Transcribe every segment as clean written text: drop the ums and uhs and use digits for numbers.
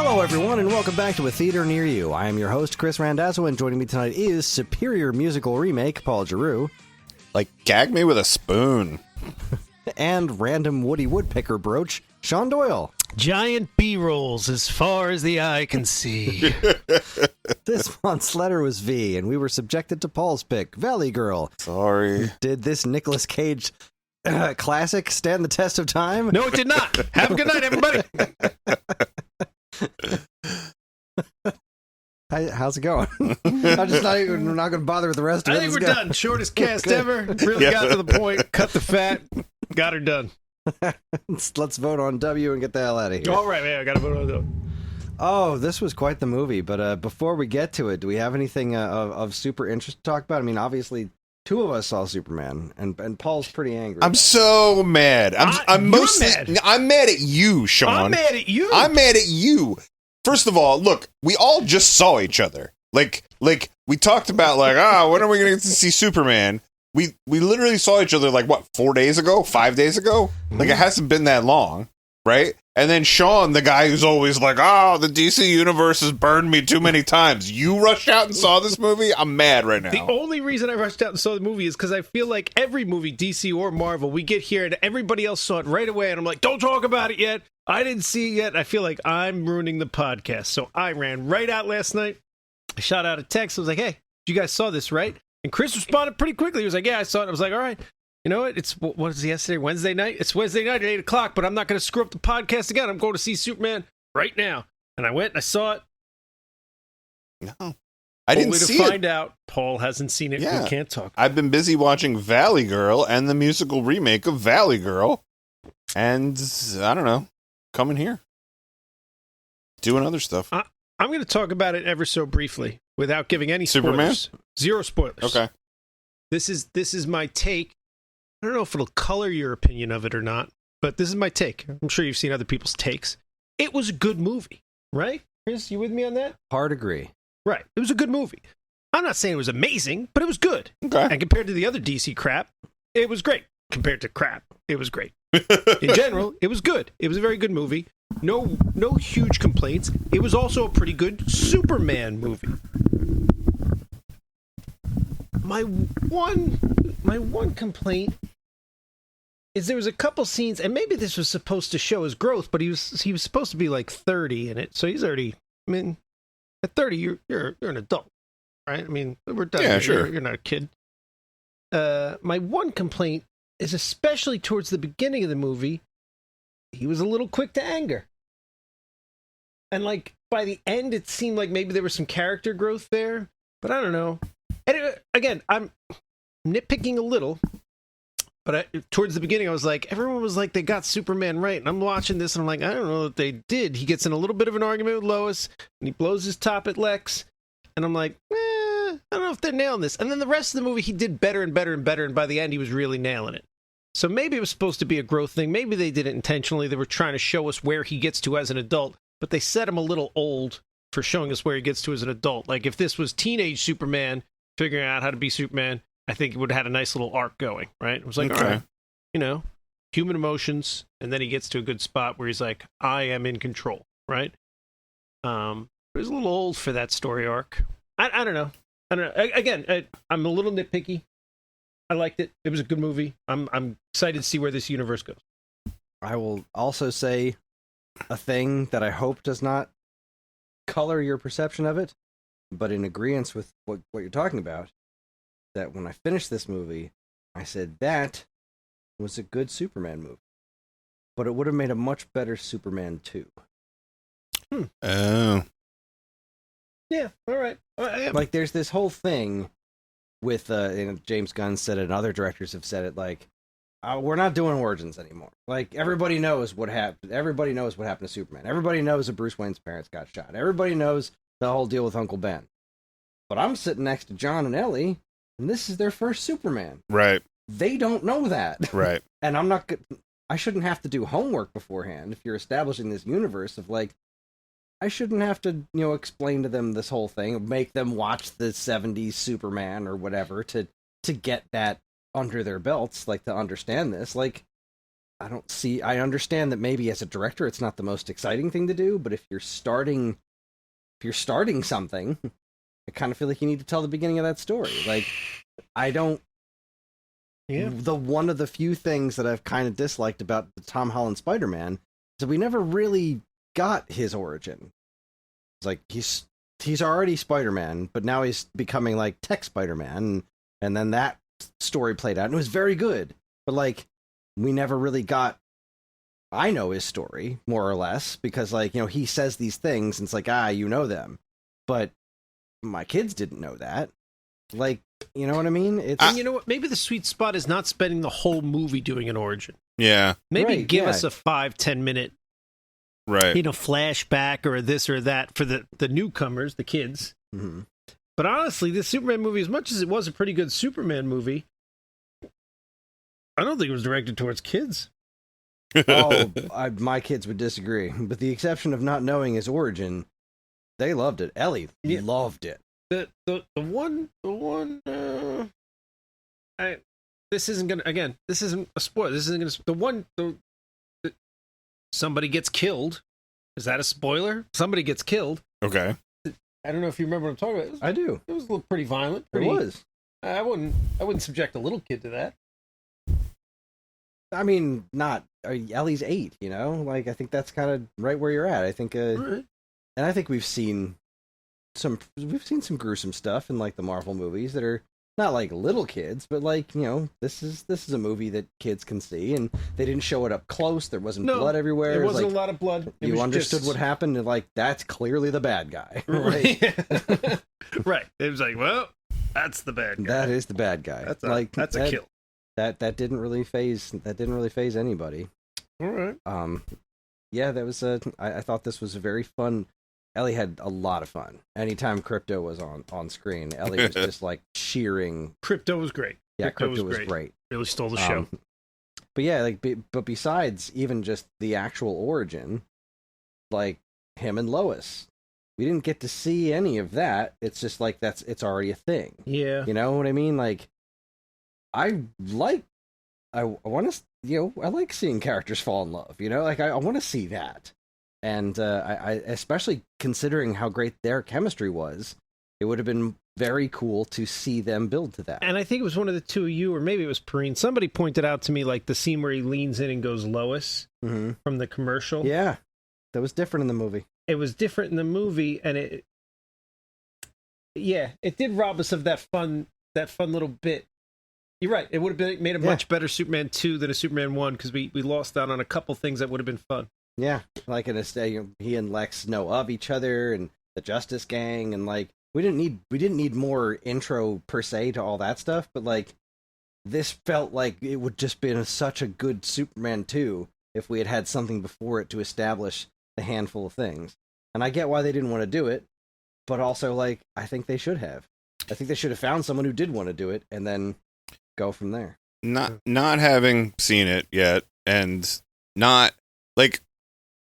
Hello, everyone, and welcome back to A Theater Near You. I am your host, Chris Randazzo, and joining me tonight is superior musical remake, Paul Giroux. Like, gag me with a spoon. And random Woody Woodpecker brooch, Sean Doyle. Giant B-rolls as far as the eye can see. This month's letter was V, and we were subjected to Paul's pick, Valley Girl. Sorry. Did this Nicolas Cage classic stand the test of time? No, it did not. Have a good night, everybody. How's it going? I'm just not going to bother with the rest of it. I think we're done. Shortest cast ever. Really got to the point. Cut the fat. Got her done. Let's vote on W and get the hell out of here. All right, man. I got to vote on W. Oh, this was quite the movie. But before we get to it, do we have anything of super interest to talk about? I mean, obviously, two of us saw Superman, and Paul's pretty angry. I'm so mad. I'm mostly mad. I'm mad at you, Sean. I'm mad at you. I'm mad at you. First of all, look, we all just saw each other. Like we talked about when are we going to get to see Superman? We literally saw each other 4 days ago, 5 days ago? Like, it hasn't been that long, right? And then Sean, the guy who's always like, the DC universe has burned me too many times. You rushed out and saw this movie? I'm mad right now. The only reason I rushed out and saw the movie is because I feel like every movie, DC or Marvel, we get here and everybody else saw it right away, and I'm like, don't talk about it yet. I didn't see it yet. I feel like I'm ruining the podcast. So I ran right out last night. I shot out a text. I was like, hey, you guys saw this, right? And Chris responded pretty quickly. He was like, yeah, I saw it. I was like, all right. You know what? What was it yesterday? Wednesday night? It's Wednesday night at 8 o'clock, but I'm not going to screw up the podcast again. I'm going to see Superman right now. And I went and I saw it. No. I didn't see it. Only to find out Paul hasn't seen it. Yeah. We can't talk. I've been busy watching Valley Girl and the musical remake of Valley Girl. And, I don't know, coming here. Doing other stuff. I'm going to talk about it ever so briefly without giving any Superman? spoilers. Zero spoilers. Okay. This is my take. I don't know if it'll color your opinion of it or not, but this is my take. I'm sure you've seen other people's takes. It was a good movie, right? Chris, you with me on that? Hard agree. Right. It was a good movie. I'm not saying it was amazing, but it was good. Okay. And compared to the other DC crap, it was great. Compared to crap, it was great. In general, it was good. It was a very good movie. No huge complaints. It was also a pretty good Superman movie. My one complaint is there was a couple scenes, and maybe this was supposed to show his growth, but he was supposed to be like 30 in it, so he's already. I mean, at 30, you're an adult, right? I mean, we're done. Yeah, sure. You're not a kid. My one complaint is especially towards the beginning of the movie, he was a little quick to anger, and by the end, it seemed like maybe there was some character growth there, but I don't know. And again, I'm nitpicking a little, but towards the beginning, I was like, everyone was like, they got Superman right. And I'm watching this, and I'm like, I don't know if they did. He gets in a little bit of an argument with Lois, and he blows his top at Lex. And I'm like, I don't know if they're nailing this. And then the rest of the movie, he did better and better and better. And by the end, he was really nailing it. So maybe it was supposed to be a growth thing. Maybe they did it intentionally. They were trying to show us where he gets to as an adult, but they set him a little old for showing us where he gets to as an adult. Like if this was teenage Superman figuring out how to be Superman, I think it would have had a nice little arc going, right? It was like, Okay. all right, human emotions, and then he gets to a good spot where he's like, I am in control, right? It was a little old for that story arc. I don't know. Again, I'm a little nitpicky. I liked it. It was a good movie. I'm excited to see where this universe goes. I will also say a thing that I hope does not color your perception of it, but in agreement with what you're talking about, that when I finished this movie, I said that was a good Superman movie, but it would have made a much better Superman 2. Oh. Yeah, all right. Like, there's this whole thing with, James Gunn said it, and other directors have said it, like, we're not doing origins anymore. Like, everybody knows what happened. Everybody knows what happened to Superman. Everybody knows that Bruce Wayne's parents got shot. Everybody knows the whole deal with Uncle Ben. But I'm sitting next to John and Ellie, and this is their first Superman. Right. They don't know that. Right. And I shouldn't have to do homework beforehand if you're establishing this universe of, like, I shouldn't have to, explain to them this whole thing, make them watch the 70s Superman or whatever to get that under their belts, like, to understand this. Like, I don't see. I understand that maybe as a director, it's not the most exciting thing to do, but if you're starting something, I kind of feel like you need to tell the beginning of that story. Like, I don't. Yeah. The one of the few things that I've kind of disliked about the Tom Holland Spider-Man is that we never really got his origin. It's like he's already Spider-Man, but now he's becoming like Tech Spider-Man, and then that story played out, and it was very good. But like, we never really got. I know his story more or less because, like, you know, he says these things, and it's like, you know them, but my kids didn't know that. Like, you know what I mean? It's And you know what? Maybe the sweet spot is not spending the whole movie doing an origin. Yeah. Maybe Right, give yeah. us a 5-10 minute, Right. flashback or this or that for the newcomers, the kids. Mhm. But honestly, this Superman movie, as much as it was a pretty good Superman movie, I don't think it was directed towards kids. My kids would disagree. With the exception of not knowing his origin, they loved it. Ellie loved it. The one this isn't gonna, again, this isn't a spoiler. This isn't gonna, somebody gets killed. Is that a spoiler? Somebody gets killed. Okay. I don't know if you remember what I'm talking about. I do. It was a little pretty violent. It was. I wouldn't subject a little kid to that. I mean, Ellie's 8, you know? Like, I think that's kind of right where you're at. I think, Right. and I think we've seen some gruesome stuff in, like, the Marvel movies that are not like little kids, but like, you know, this is a movie that kids can see, and they didn't show it up close. There wasn't blood everywhere. There wasn't like, a lot of blood. You understood what happened, and like, that's clearly the bad guy. Right. Right. It was like, well, that's the bad guy. That is the bad guy. That's a a kill. That didn't really phase anybody. All right. Yeah, that was I thought this was a very fun. Ellie had a lot of fun. Anytime Crypto was on screen, Ellie was just like cheering. Crypto was great. Yeah, Crypto was great. Really stole the show. But yeah, like, but besides even just the actual origin, like him and Lois, we didn't get to see any of that. It's just like it's already a thing. Yeah. You know what I mean? Like, I want to, you know, I like seeing characters fall in love. You know, like I want to see that. And I especially considering how great their chemistry was, it would have been very cool to see them build to that. And I think it was one of the two of you, or maybe it was Perrine. Somebody pointed out to me like the scene where he leans in and goes Lois from the commercial. Yeah, that was different in the movie. It was different in the movie, and it did rob us of that fun little bit. You're right. It would have made a much better Superman 2 than a Superman 1 because we lost out on a couple things that would have been fun. Yeah, like he and Lex know of each other and the Justice Gang, and like we didn't need more intro per se to all that stuff, but like this felt like it would just been such a good Superman 2 if we had something before it to establish the handful of things. And I get why they didn't want to do it, but also like I think they should have. I think they should have found someone who did want to do it and then go from there. Not having seen it yet, and not like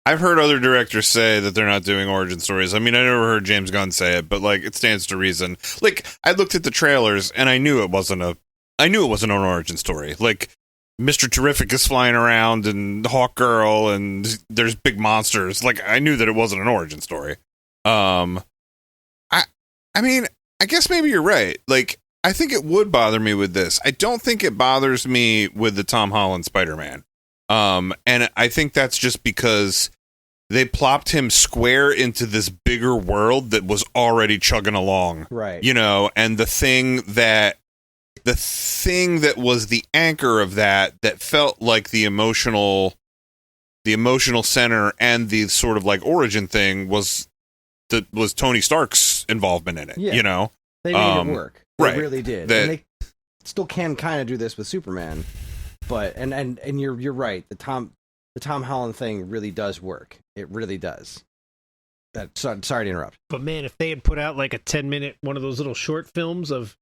I've heard other directors say that they're not doing origin stories. I mean, I never heard James Gunn say it, but like it stands to reason. Like I looked at the trailers and I knew it wasn't an origin story. Like Mr. Terrific is flying around and Hawkgirl and there's big monsters. Like I knew that it wasn't an origin story. I mean, I guess maybe you're right. Like I think it would bother me with this. I don't think it bothers me with the Tom Holland Spider-Man. And I think that's just because they plopped him square into this bigger world that was already chugging along. Right. You know, and the thing that was the anchor of that felt like the emotional center and the sort of like origin thing was Tony Stark's involvement in it, you know? They made it work. They right. really did. And they still can kind of do this with Superman. But and you're right. The Tom Holland thing really does work. It really does. Sorry to interrupt. But man, if they had put out like a 10-minute one of those little short films of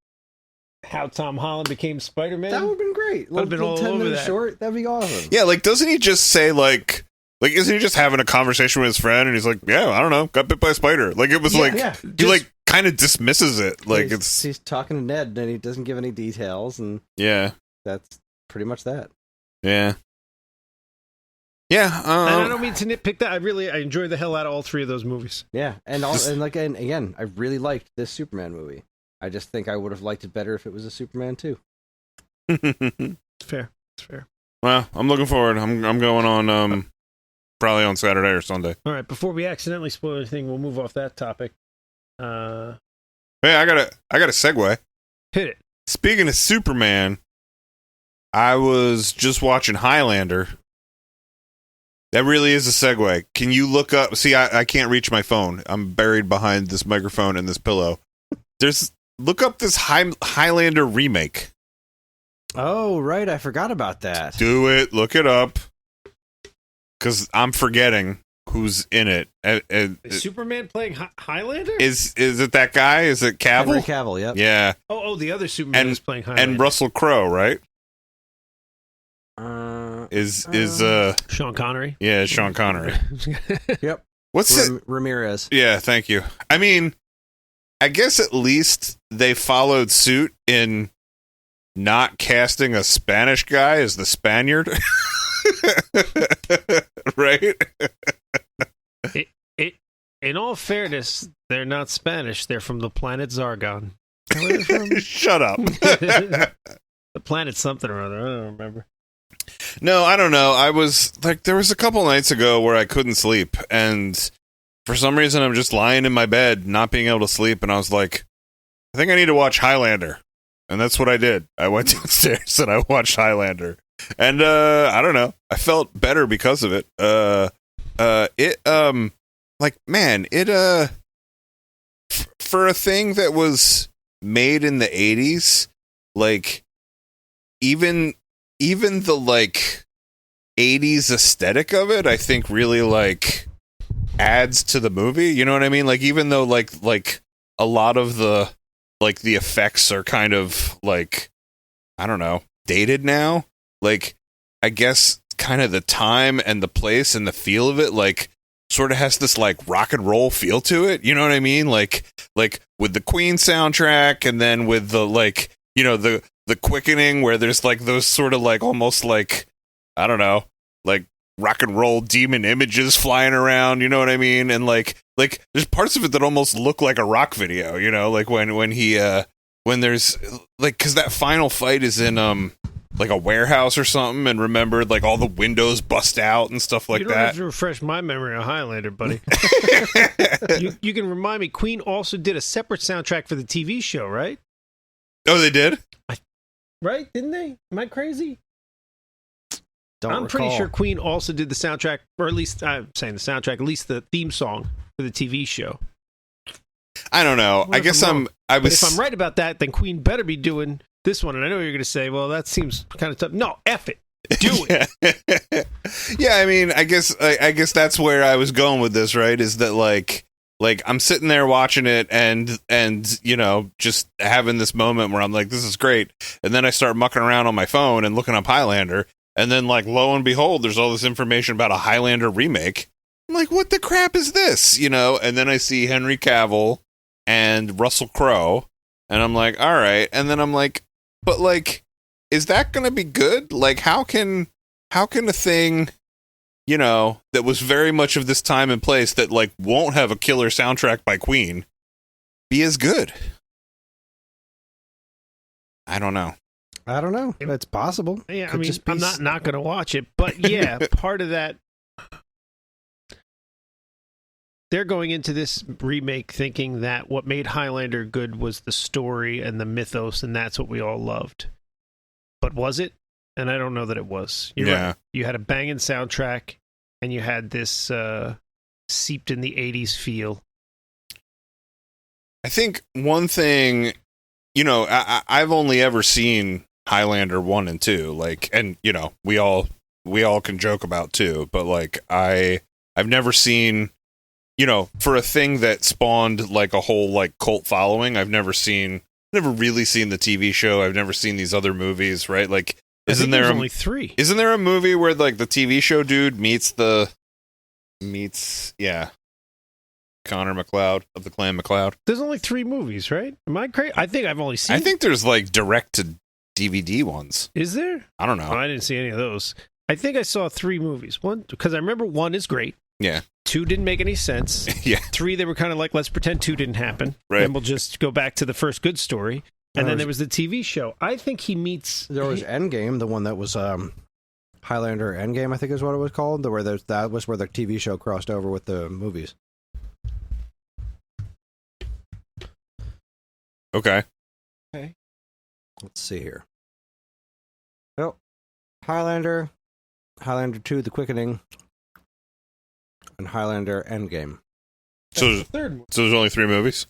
how Tom Holland became Spider-Man, that would have been great. Would have been all over that. Short, that'd be awesome. Yeah, like doesn't he just say like isn't he just having a conversation with his friend and he's like, yeah, I don't know, got bit by a spider. Like it was he like kind of dismisses it. Like he's talking to Ned and he doesn't give any details, and yeah, that's pretty much that. Yeah. Yeah, And I don't mean to nitpick that. I enjoyed the hell out of all three of those movies. Yeah, and again, I really liked this Superman movie. I just think I would have liked it better if it was a Superman 2. It's fair. It's fair. Well, I'm looking forward. I'm going on probably on Saturday or Sunday. All right. Before we accidentally spoil anything, we'll move off that topic. Hey, I got a segue. Hit it. Speaking of Superman, I was just watching Highlander. That really is a segue. Can you look up? See, I can't reach my phone. I'm buried behind this microphone and this pillow. Look up this Highlander remake. Oh, right. I forgot about that. Do it. Look it up. Because I'm forgetting who's in it. Is Superman playing Highlander? Is it that guy? Is it Cavill? Henry Cavill, yep. Yeah. Oh, the other Superman is playing Highlander. And Russell Crowe, right? Is Sean Connery? Yeah, Sean Connery. Yep. What's it? Ramirez. Yeah, thank you. I mean, I guess at least they followed suit in not casting a Spanish guy as the Spaniard. Right? In all fairness, they're not Spanish. They're from the planet Zargon. Where are they from? Shut up. The planet something or other. I don't remember. No, I don't know. I was like, there was a couple nights ago where I couldn't sleep, and for some reason I'm just lying in my bed, not being able to sleep, and I was like, I think I need to watch Highlander. And that's what I did. I went downstairs and I watched Highlander. And I don't know. I felt better because of it. For a thing that was made in the 80s, like even the like 80s aesthetic of it, I think really like adds to the movie. You know what I mean? Like even though like a lot of the like the effects are kind of like, I don't know, dated now. Like I guess kind of the time and the place and the feel of it like sort of has this like rock and roll feel to it. You know what I mean? Like with the Queen soundtrack and then with the like, you know, the quickening where there's like those sort of like almost like, I don't know, like rock and roll demon images flying around, you know what I mean? And like there's parts of it that almost look like a rock video, you know, like when there's like, cause that final fight is in like a warehouse or something, and remember like all the windows bust out and stuff like you don't that. have to refresh my memory of Highlander, buddy. you can remind me, Queen also did a separate soundtrack for the TV show, right? Oh, they did? Right? Didn't they? Am I crazy? I'm pretty sure Queen also did the soundtrack, or at least I'm saying the soundtrack, at least the theme song for the TV show. I don't know. I guess But if I'm right about that, then Queen better be doing this one. And I know you're going to say, well, that seems kind of tough. No, F it. Do it. Yeah, I mean, I guess that's where I was going with this, right? Is that like I'm sitting there watching it and you know, just having this moment where I'm like, this is great. And then I start mucking around on my phone and looking up Highlander. And then like, lo and behold, there's all this information about a Highlander remake. I'm like, what the crap is this? You know? And then I see Henry Cavill and Russell Crowe. And I'm like, all right. And then I'm like, but like, is that going to be good? Like, how can a thing, you know, that was very much of this time and place that like won't have a killer soundtrack by Queen be as good? I don't know. It's possible. Yeah, I mean, I'm not going to watch it, but yeah, part of that, they're going into this remake thinking that what made Highlander good was the story and the mythos, and that's what we all loved. But was it? And I don't know that it was. You're right. You had a banging soundtrack, and you had this seeped in the 80s feel. I think one thing, you know, I've only ever seen Highlander 1 and 2, like, and you know, we all can joke about 2, but like I've never seen, you know, for a thing that spawned like a whole like cult following, I've never really seen the TV show. I've never seen these other movies, right? Like, isn't there only 3? Isn't there a movie where like the TV show dude meets Connor McLeod of the Clan McLeod? There's only 3 movies, right? Am I crazy? I think I've only seen. I think there's like direct to DVD ones. Is there? I don't know. Oh, I didn't see any of those. I think I saw 3 movies. One, because I remember 1 is great. Yeah. 2 didn't make any sense. Yeah. 3, they were kind of like, let's pretend 2 didn't happen. Right. And we'll just go back to the first good story. And then there was the TV show. I think he meets... There was Endgame, the one that was Highlander Endgame, I think is what it was called. That was where the TV show crossed over with the movies. Okay. Let's see here. Oh, Highlander, Highlander 2, The Quickening, and Highlander Endgame. So That's the third one. So there's only 3 movies?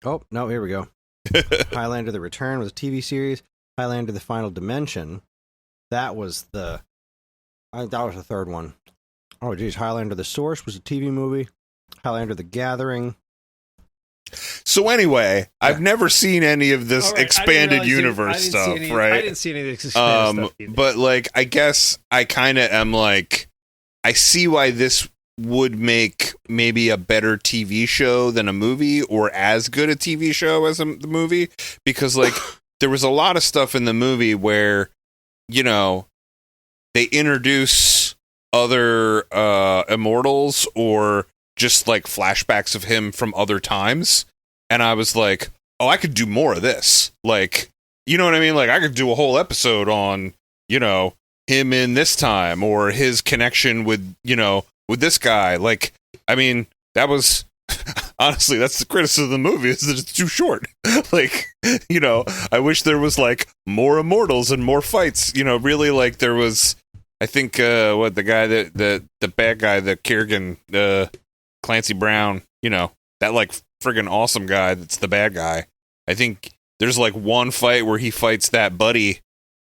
Oh, no, here we go. Highlander The Return was a TV series. Highlander The Final Dimension. That was the third one. Oh, geez. Highlander The Source was a TV movie. Highlander The Gathering. So anyway, I've never seen any of this expanded universe stuff, right? I didn't see any of this expanded stuff either. But like, I guess I kind of am like, I see why this would make maybe a better TV show than a movie, or as good a TV show as the movie, because like there was a lot of stuff in the movie where, you know, they introduce other immortals or just like flashbacks of him from other times, and I was like, oh, I could do more of this. Like, you know what I mean? Like, I could do a whole episode on, you know, him in this time, or his connection with, you know, with this guy. Like, I mean, that was honestly, that's the criticism of the movie, is that it's too short. Like, you know, I wish there was like more immortals and more fights, you know, really. Like, there was, I think, the guy the bad guy, the Kerrigan, Clancy Brown, you know, that like friggin' awesome guy that's the bad guy. I think there's like one fight where he fights that buddy,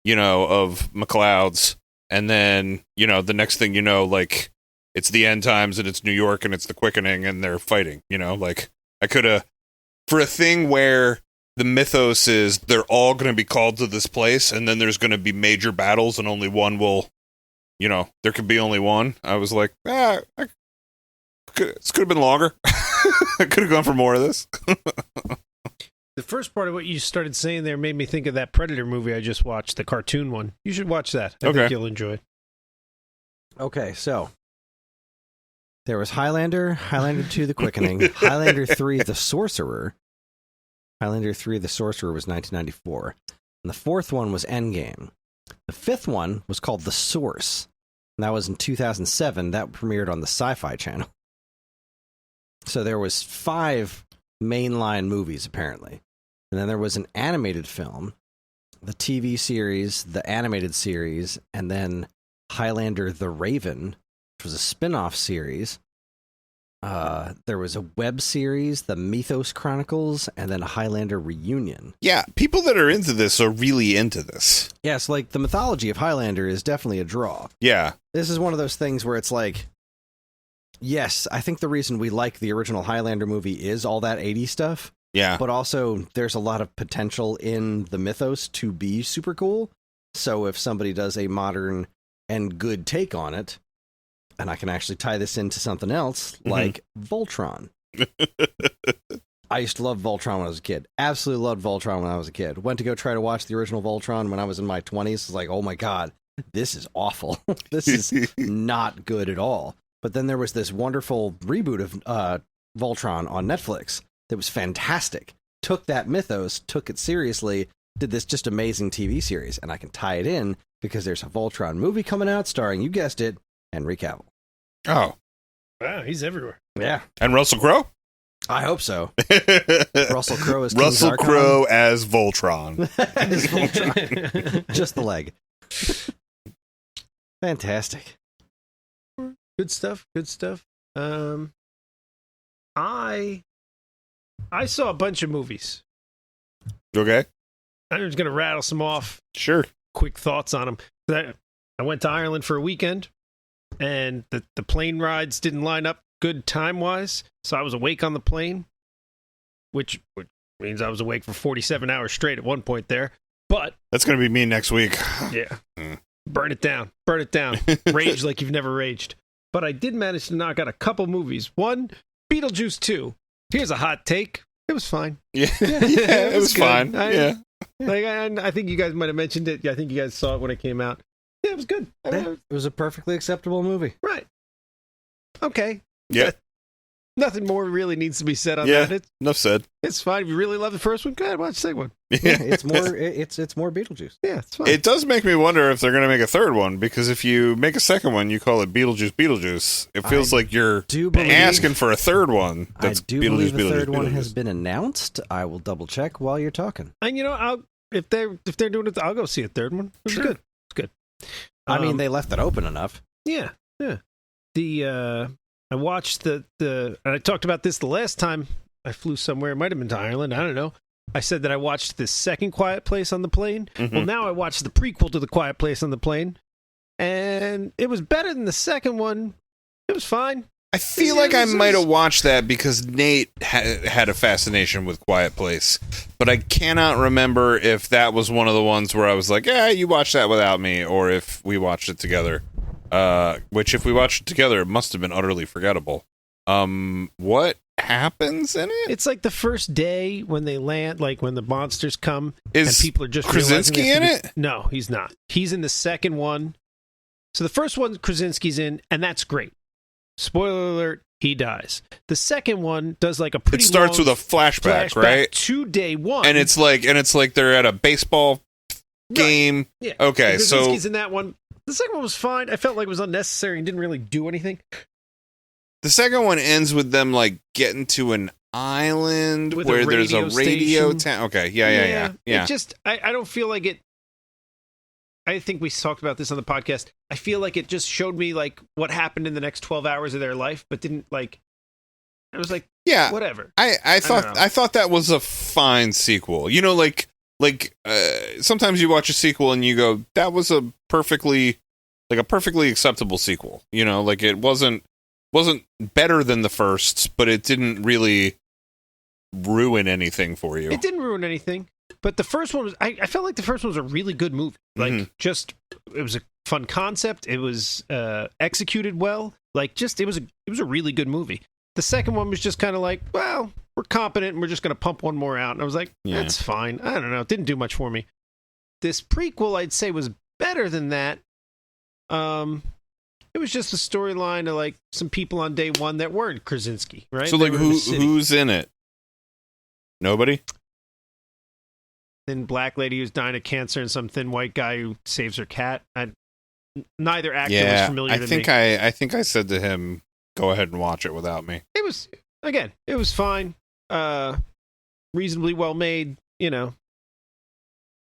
you know, of McLeod's, and then, you know, the next thing you know, like, it's the end times and it's New York and it's the Quickening and they're fighting, you know. Like, I could have, for a thing where the mythos is they're all going to be called to this place and then there's going to be major battles and only one will, you know, there could be only one. I was like, this could have been longer. I could have gone for more of this. The first part of what you started saying there made me think of that Predator movie I just watched, the cartoon one. You should watch that. I think you'll enjoy it. Okay, so there was Highlander, Highlander 2, The Quickening, Highlander 3, The Sorcerer. Highlander 3, The Sorcerer was 1994. And the fourth one was Endgame. The fifth one was called The Source. And that was in 2007. That premiered on the Sci-Fi Channel. So there was 5 mainline movies, apparently. And then there was an animated film, the TV series, the animated series, and then Highlander the Raven, which was a spin-off series. There was a web series, The Mythos Chronicles, and then Highlander Reunion. Yeah, people that are into this are really into this. Yes, like the mythology of Highlander is definitely a draw. Yeah. This is one of those things where it's like, yes, I think the reason we like the original Highlander movie is all that 80s stuff. Yeah. But also, there's a lot of potential in the mythos to be super cool. So if somebody does a modern and good take on it, and I can actually tie this into something else, like Voltron. I used to love Voltron when I was a kid. Absolutely loved Voltron when I was a kid. Went to go try to watch the original Voltron when I was in my 20s. It's like, oh my God, this is awful. This is not good at all. But then there was this wonderful reboot of Voltron on Netflix that was fantastic. Took that mythos, took it seriously, did this just amazing TV series. And I can tie it in because there's a Voltron movie coming out starring, you guessed it, Henry Cavill. Oh. Wow, he's everywhere. Yeah. And Russell Crowe? I hope so. Russell Crowe as Russell Crowe as Voltron. As Voltron. Just the leg. Fantastic. Good stuff. Good stuff. I saw a bunch of movies. Okay. I'm just gonna rattle some off. Sure. Quick thoughts on them. I went to Ireland for a weekend, and the plane rides didn't line up good time wise, so I was awake on the plane, which means I was awake for 47 hours straight at one point there. But that's gonna be me next week. Yeah. Burn it down. Rage like you've never raged. But I did manage to knock out a couple movies. One, Beetlejuice 2. Here's a hot take. It was fine. Yeah, it was good. fine. Yeah. Like, I think you guys might have mentioned it. I think you guys saw it when it came out. Yeah, it was good. It was a perfectly acceptable movie. Right. Okay. Yeah. Nothing more really needs to be said on Yeah. that. Enough said. It's fine. If you really love the first one, go ahead, watch the second one. Yeah, Yeah. it's more it's more Beetlejuice. Yeah, it's fine. It does make me wonder if they're going to make a third one, because if you make a second one, you call it Beetlejuice. It feels like you're asking for a third one. That's I do believe the third one has been announced. I will double check while you're talking. And if they're doing it, I'll go see a third one. It's Sure. good. It's good. I mean, they left it open enough. Yeah. I watched and I talked about this the last time I flew somewhere. It might have been to Ireland. I don't know. I said that I watched the second Quiet Place on the plane. Mhm. Well, now I watched the prequel to the Quiet Place on the plane, and it was better than the second one. It was fine. I feel like I might have watched that because Nate had a fascination with Quiet Place, but I cannot remember if that was one of the ones where I was like, "Yeah, you watched that without me," or if we watched it together. Which, if we watched it together, it must have been utterly forgettable. What happens in it? It's like the first day when they land, like when the monsters come, Is and people are just realizing Krasinski they have in to it? No, he's not. He's in the second one. So the first one, Krasinski's in, and that's great. Spoiler alert, he dies. The second one does like a pretty It starts long with a flashback, right? to day one. And it's like they're at a baseball game. Yeah. Okay, so Krasinski's in that one. The second one was fine. I felt like it was unnecessary and didn't really do anything. the second one ends with them like getting to an island With a where there's a radio radio station. town. Okay, yeah. It just, I don't feel like it. I think we talked about this on the podcast. I feel like it just showed me like what happened in the next 12 hours of their life, but didn't like. I was like, Yeah, whatever. I don't know. thought that was a fine sequel. You know, like sometimes you watch a sequel and you go, that was a perfectly acceptable sequel. You know, like it wasn't better than the first, but it didn't really ruin anything for you. It didn't ruin anything, but the first one was. I felt like the first one was a really good movie. Like, just it was a fun concept. It was executed well. Like, just it was a really good movie. The second one was just kind of like, well, we're competent and we're just going to pump one more out. And I was like, Yeah. that's fine. I don't know. It didn't do much for me. This prequel, I'd say, was better than that. It was just a storyline of like some people on day one that weren't Krasinski, right? So, They like, were in the city. who's in it? Nobody? Thin black lady who's dying of cancer and some thin white guy who saves her cat. Neither actor was Yeah, familiar I to think me. I think I said to him, "Go ahead and watch it without me." It was fine. Reasonably well made. You know,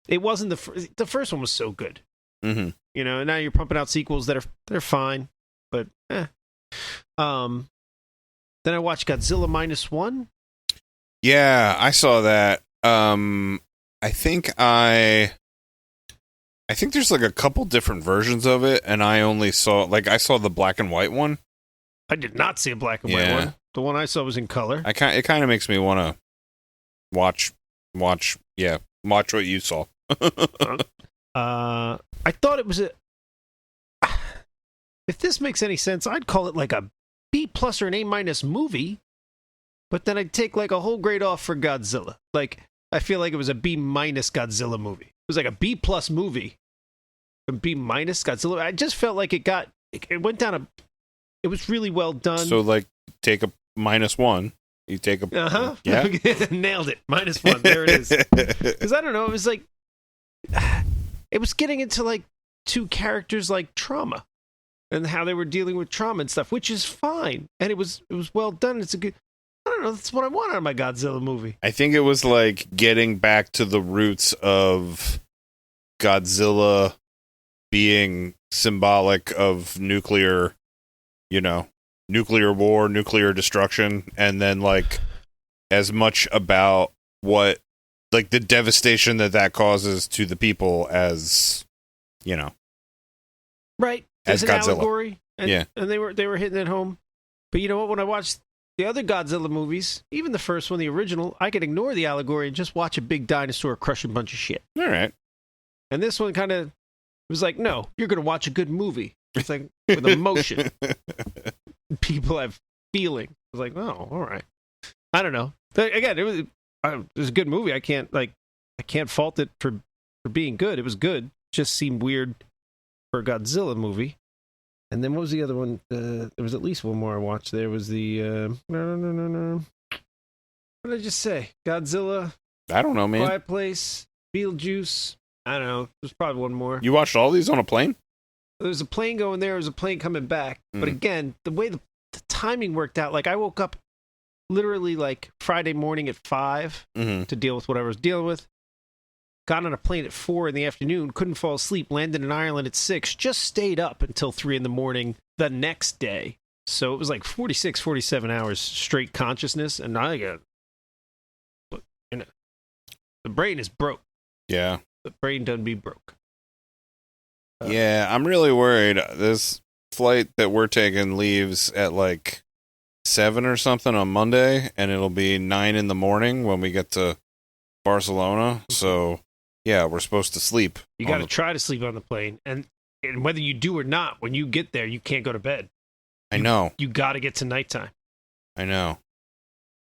it wasn't the first one was so good. Mm-hmm. You know, and now you're pumping out sequels that they're fine, but Then I watched Godzilla -1. Yeah, I saw that. I think there's like a couple different versions of it, and I saw the black and white one. I did not see a black and white Yeah. one. The one I saw was in color. It kind of makes me want to watch what you saw. I thought it was if this makes any sense, I'd call it like a B+ or an A- movie, but then I'd take like a whole grade off for Godzilla. Like, I feel like it was a B- Godzilla movie. It was like a B+ movie, a B- Godzilla. I just felt like it went down it was really well done. So like, take a -1. You take a yeah. Nailed it. -1. There it is. Because I don't know, it was like it was getting into like two characters like trauma and how they were dealing with trauma and stuff, which is fine. And it was well done. It's a good. I don't know. That's what I want out of my Godzilla movie. I think it was like getting back to the roots of Godzilla being symbolic of nuclear war, nuclear destruction, and then like as much about what like the devastation that causes to the people as Right. As There's an Godzilla. allegory. And, Yeah. And they were hitting it home. But you know what? When I watched the other Godzilla movies, even the first one, the original, I could ignore the allegory and just watch a big dinosaur crush a bunch of shit. all right. And this one kind of was like, no, you're going to watch a good movie. It's like with emotion. People have feeling. I was like, oh, all right. I don't know. But again, it was a good movie. I can't like I can't fault it for being good. It was good. Just seemed weird for a Godzilla movie. And then what was the other one? There was at least one more I watched. There was the no. What did I just say? Godzilla, I don't know, man. Quiet Place, Beetlejuice. I don't know. There's probably one more. You watched all these on a plane? There was a plane going there. There was a plane coming back. But again, the way the timing worked out, like I woke up literally like Friday morning at 5 to deal with whatever I was dealing with. Got on a plane at 4 in the afternoon, couldn't fall asleep, landed in Ireland at 6, just stayed up until 3 in the morning the next day. So it was like 46, 47 hours straight consciousness. And I got, the brain is broke. Yeah. The brain done be broke. Yeah, I'm really worried. This flight that we're taking leaves at like 7 or something on Monday, and it'll be 9 in the morning when we get to Barcelona. So, yeah, we're supposed to sleep. You got to try to sleep on the plane. And whether you do or not, when you get there, you can't go to bed. I know. You got to get to nighttime. I know.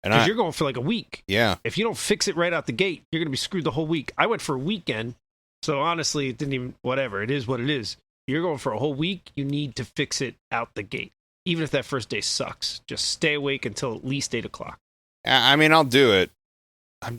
Because you're going for like a week. Yeah. If you don't fix it right out the gate, you're going to be screwed the whole week. I went for a weekend, so honestly, it didn't even, whatever. It is what it is. You're going for a whole week, you need to fix it out the gate. Even if that first day sucks, just stay awake until at least 8 o'clock. I mean, I'll do it. I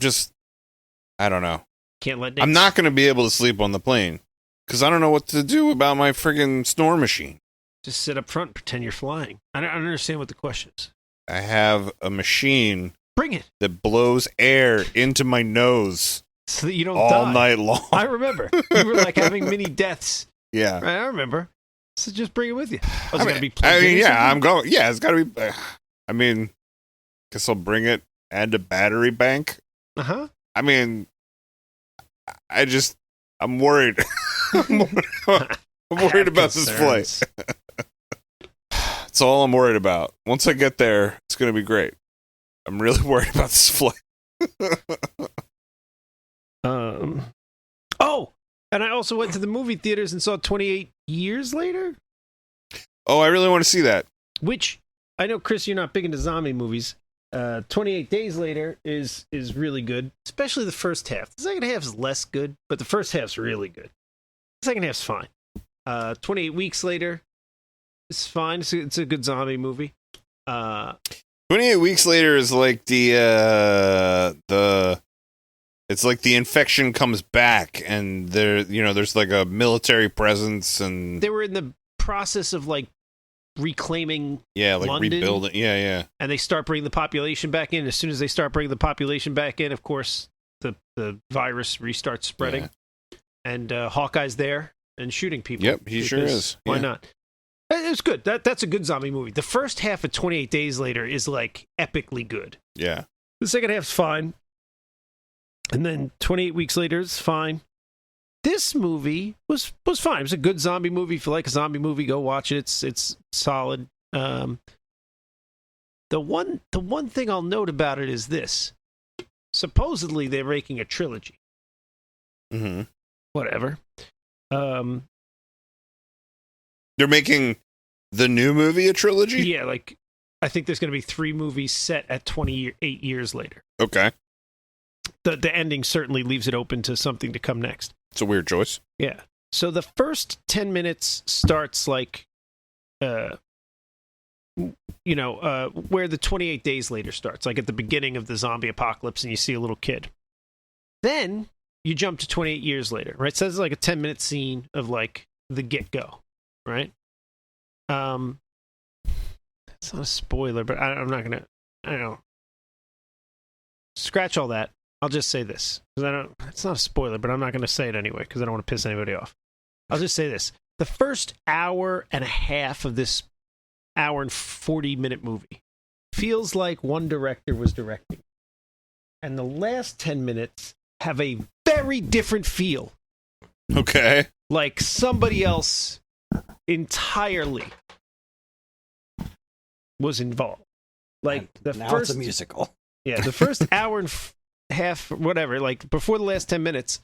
don't know. Can't let I'm not going to be able to sleep on the plane because I don't know what to do about my friggin' snore machine. Just sit up front and pretend you're flying. I don't understand what the question is. I have a machine. Bring it. That blows air into my nose so that you don't all die. night long. I remember. You were like having mini deaths. Yeah. Right, I remember. So just bring it with you. Oh, I mean, I'm going. Yeah, it's got to be. I mean, guess I'll bring it and a battery bank. Uh-huh. I mean, I'm worried. I'm worried about this flight. That's all I'm worried about. Once I get there, it's going to be great. I'm really worried about this flight. Oh, and I also went to the movie theaters and saw 28 Years Later. Oh, I really want to see that. Which, I know, Chris, you're not big into zombie movies. 28 Days Later is really good, especially the first half. The second half is less good, but the first half's really good. The second half's fine. 28 Weeks Later is fine. It's a good zombie movie. 28 Weeks Later is like it's like the infection comes back and there's like a military presence and they were in the process of like reclaiming London, rebuilding. Yeah. And they start bringing the population back in. As soon as they start bringing the population back in, of course, the virus restarts spreading. Yeah. And Hawkeye's there and shooting people. Yep, he sure is. Why not? It's good. That's a good zombie movie. The first half of 28 Days Later is like epically good. Yeah. The second half's fine. And then 28 Weeks Later is fine. This movie was fine. It was a good zombie movie. If you like a zombie movie, go watch it. It's solid. The one thing I'll note about it is this. Supposedly they're making a trilogy. Mm-hmm. Whatever. They're making the new movie a trilogy? Yeah, like I think there's going to be 3 movies set at 28 years later. Okay. The ending certainly leaves it open to something to come next. It's a weird choice. Yeah. So the first 10 minutes starts like, where the 28 Days Later starts, like at the beginning of the zombie apocalypse, and you see a little kid. Then you jump to 28 years later, right? So it's like a 10-minute scene of like the get-go, right? It's not a spoiler, but I'm not gonna. I don't know. Scratch all that. I'll just say this because it's not a spoiler, but I'm not going to say it anyway because I don't want to piss anybody off. I'll just say this: the first hour and a half of this hour and 40-minute movie feels like one director was directing, and the last 10 minutes have a very different feel. Okay, like somebody else entirely was involved. Like now it's a musical. Yeah, the first hour and half, whatever, like before the last 10 minutes,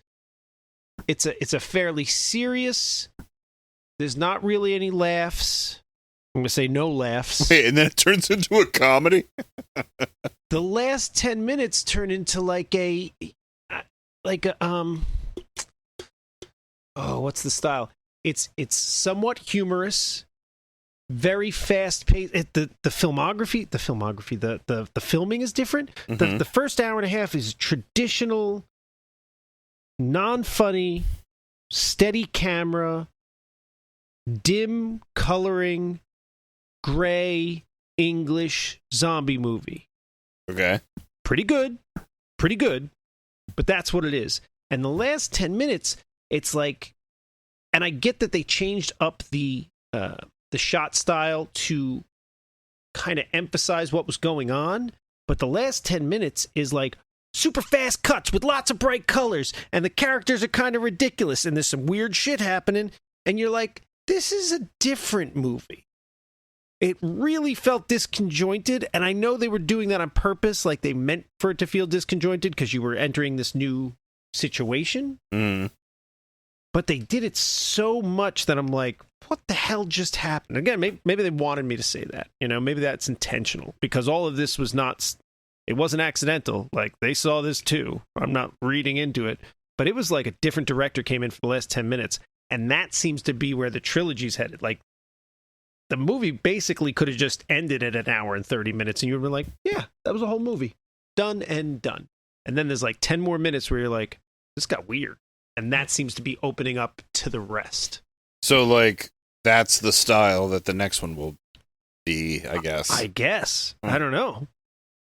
it's a fairly serious. There's not really any laughs. I'm gonna say no laughs. Wait, and then it turns into a comedy. The last 10 minutes turn into like a like a oh, what's the style? It's somewhat humorous, very fast paced. The filmography, the filming is different. Mhm. The first hour and a half is traditional, non-funny, steady camera, dim coloring, gray English zombie movie. Okay. Pretty good, but that's what it is. And the last 10 minutes, it's like, and I get that they changed up the shot style to kind of emphasize what was going on, but the last 10 minutes is like super fast cuts with lots of bright colors, and the characters are kind of ridiculous, and there's some weird shit happening, and you're like, this is a different movie. It really felt disconjointed, and I know they were doing that on purpose, like they meant for it to feel disconjointed because you were entering this new situation. Mm. But they did it so much that I'm like, what the hell just happened? Again, maybe they wanted me to say that. Maybe that's intentional, because all of this was not, it wasn't accidental. Like, they saw this too. I'm not reading into it. But it was like a different director came in for the last 10 minutes, and that seems to be where the trilogy's headed. Like, the movie basically could have just ended at an hour and 30 minutes, and you would have been like, yeah, that was a whole movie. Done and done. And then there's like 10 more minutes where you're like, this got weird. And that seems to be opening up to the rest. So, like, that's the style that the next one will be, I guess. I guess. I don't know.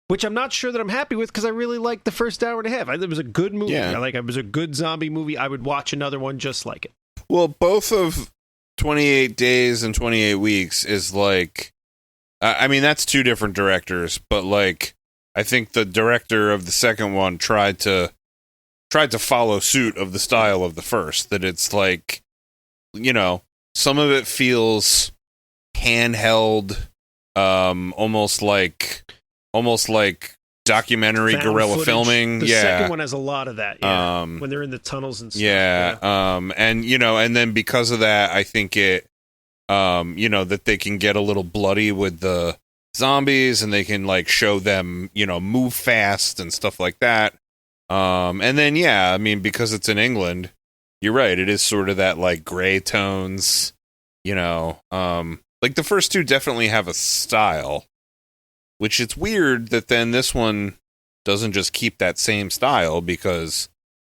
Which I'm not sure that I'm happy with, because I really liked the first hour and a half. It was a good movie. Yeah. It was a good zombie movie. I would watch another one just like it. Well, both of 28 Days and 28 Weeks is like, I mean, that's two different directors, but like, I think the director of the second one tried to follow suit of the style of the first, that it's like, some of it feels handheld, almost like documentary Found guerrilla footage. filming. The yeah. second one has a lot of that, when they're in the tunnels and stuff. Yeah. And then because of that, I think it, that they can get a little bloody with the zombies, and they can like show them, move fast and stuff like that. And then, yeah, I mean, because it's in England, you're right. It is sort of that like gray tones, like the first two definitely have a style, which it's weird that then this one doesn't just keep that same style, because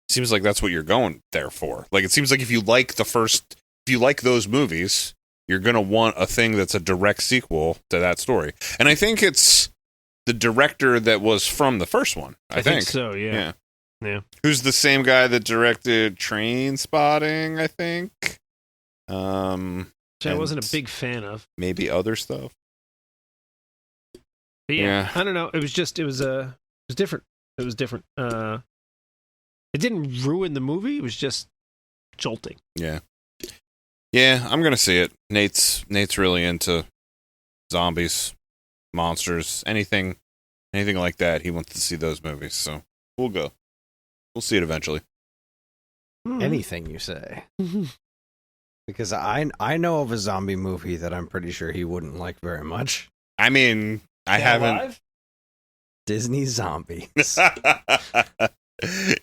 it seems like that's what you're going there for. Like, it seems like if you like those movies, you're going to want a thing that's a direct sequel to that story. And I think it's the director that was from the first one. I think so, yeah. Yeah. Who's the same guy that directed Train Spotting, I think. Which I wasn't a big fan of. Maybe other stuff. But yeah, I don't know. It was different. It was different. It didn't ruin the movie. It was just jolting. Yeah. Yeah, I'm gonna see it. Nate's really into zombies, monsters, anything like that. He wants to see those movies, so we'll go. We'll see it eventually. Anything you say. Because I know of a zombie movie that I'm pretty sure he wouldn't like very much. I mean, I haven't. Alive? Disney Zombies.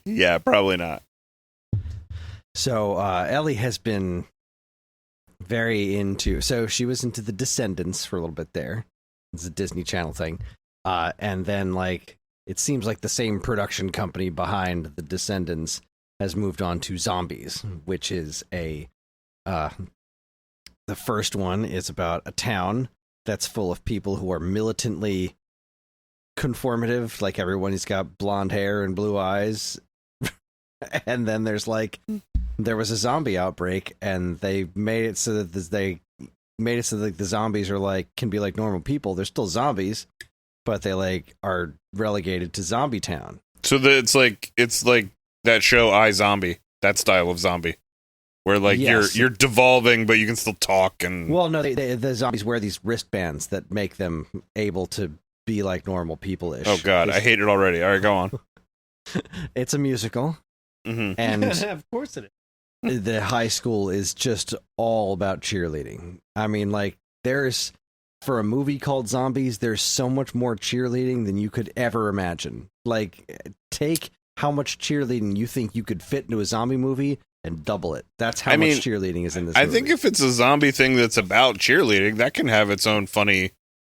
Yeah, probably not. So Ellie has been very into. So she was into The Descendants for a little bit there. It's a Disney Channel thing, and then like it seems like the same production company behind The Descendants has moved on to Zombies, which is the first one is about a town that's full of people who are militantly conformative, like everyone's got blonde hair and blue eyes. And then there was a zombie outbreak, and they made it so that the zombies are like can be like normal people. They're still zombies, but they like are relegated to Zombie Town. So it's like that show iZombie, that style of zombie, where like Yes. you're devolving, but you can still talk and. Well, no, the zombies wear these wristbands that make them able to be like normal people-ish. Oh God, I hate it already. All right, go on. It's a musical, and Of course it is. the high school is just all about cheerleading. I mean, like, for a movie called Zombies, there's so much more cheerleading than you could ever imagine. Like, take how much cheerleading you think you could fit into a zombie movie and double it. That's how much cheerleading is in this movie. I think if it's a zombie thing that's about cheerleading, that can have its own funny,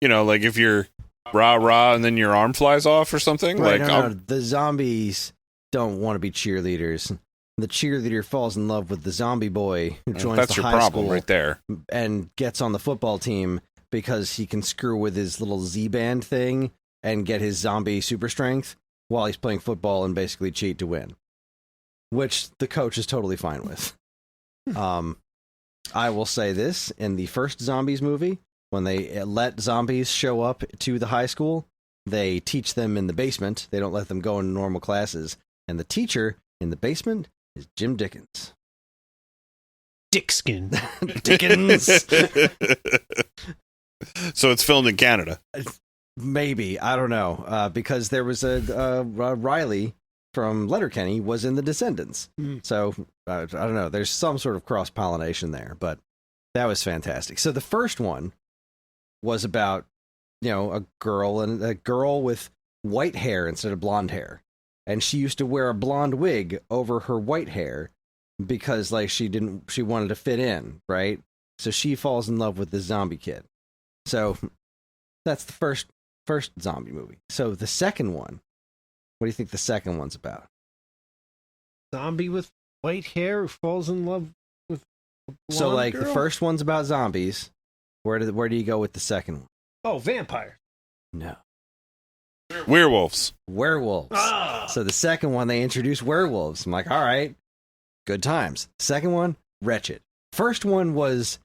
like if you're rah-rah and then your arm flies off or something. Right, like no, the zombies don't want to be cheerleaders. The cheerleader falls in love with the zombie boy who joins that's the your high problem school right there. and gets on the football team because he can screw with his little Z-band thing and get his zombie super strength while he's playing football and basically cheat to win, which the coach is totally fine with. I will say this, in the first Zombies movie, when they let zombies show up to the high school, they teach them in the basement. They don't let them go into normal classes. And the teacher in the basement is Jim Dickens. Dickskin. Dickens! So it's filmed in Canada. Maybe. I don't know. Because there was a Riley from Letterkenny was in The Descendants. So, I don't know. There's some sort of cross-pollination there, but that was fantastic. So the first one was about, a girl with white hair instead of blonde hair. And she used to wear a blonde wig over her white hair because, she wanted to fit in, right? So she falls in love with the zombie kid. So that's the first zombie movie. So the second one, what do you think the second one's about? Zombie with white hair who falls in love with a blonde girl? The first one's about zombies. Where do you go with the second one? Oh, vampire. No. Werewolves. So the second one, they introduced werewolves. I'm like, all right, good times. Second one, wretched. First one was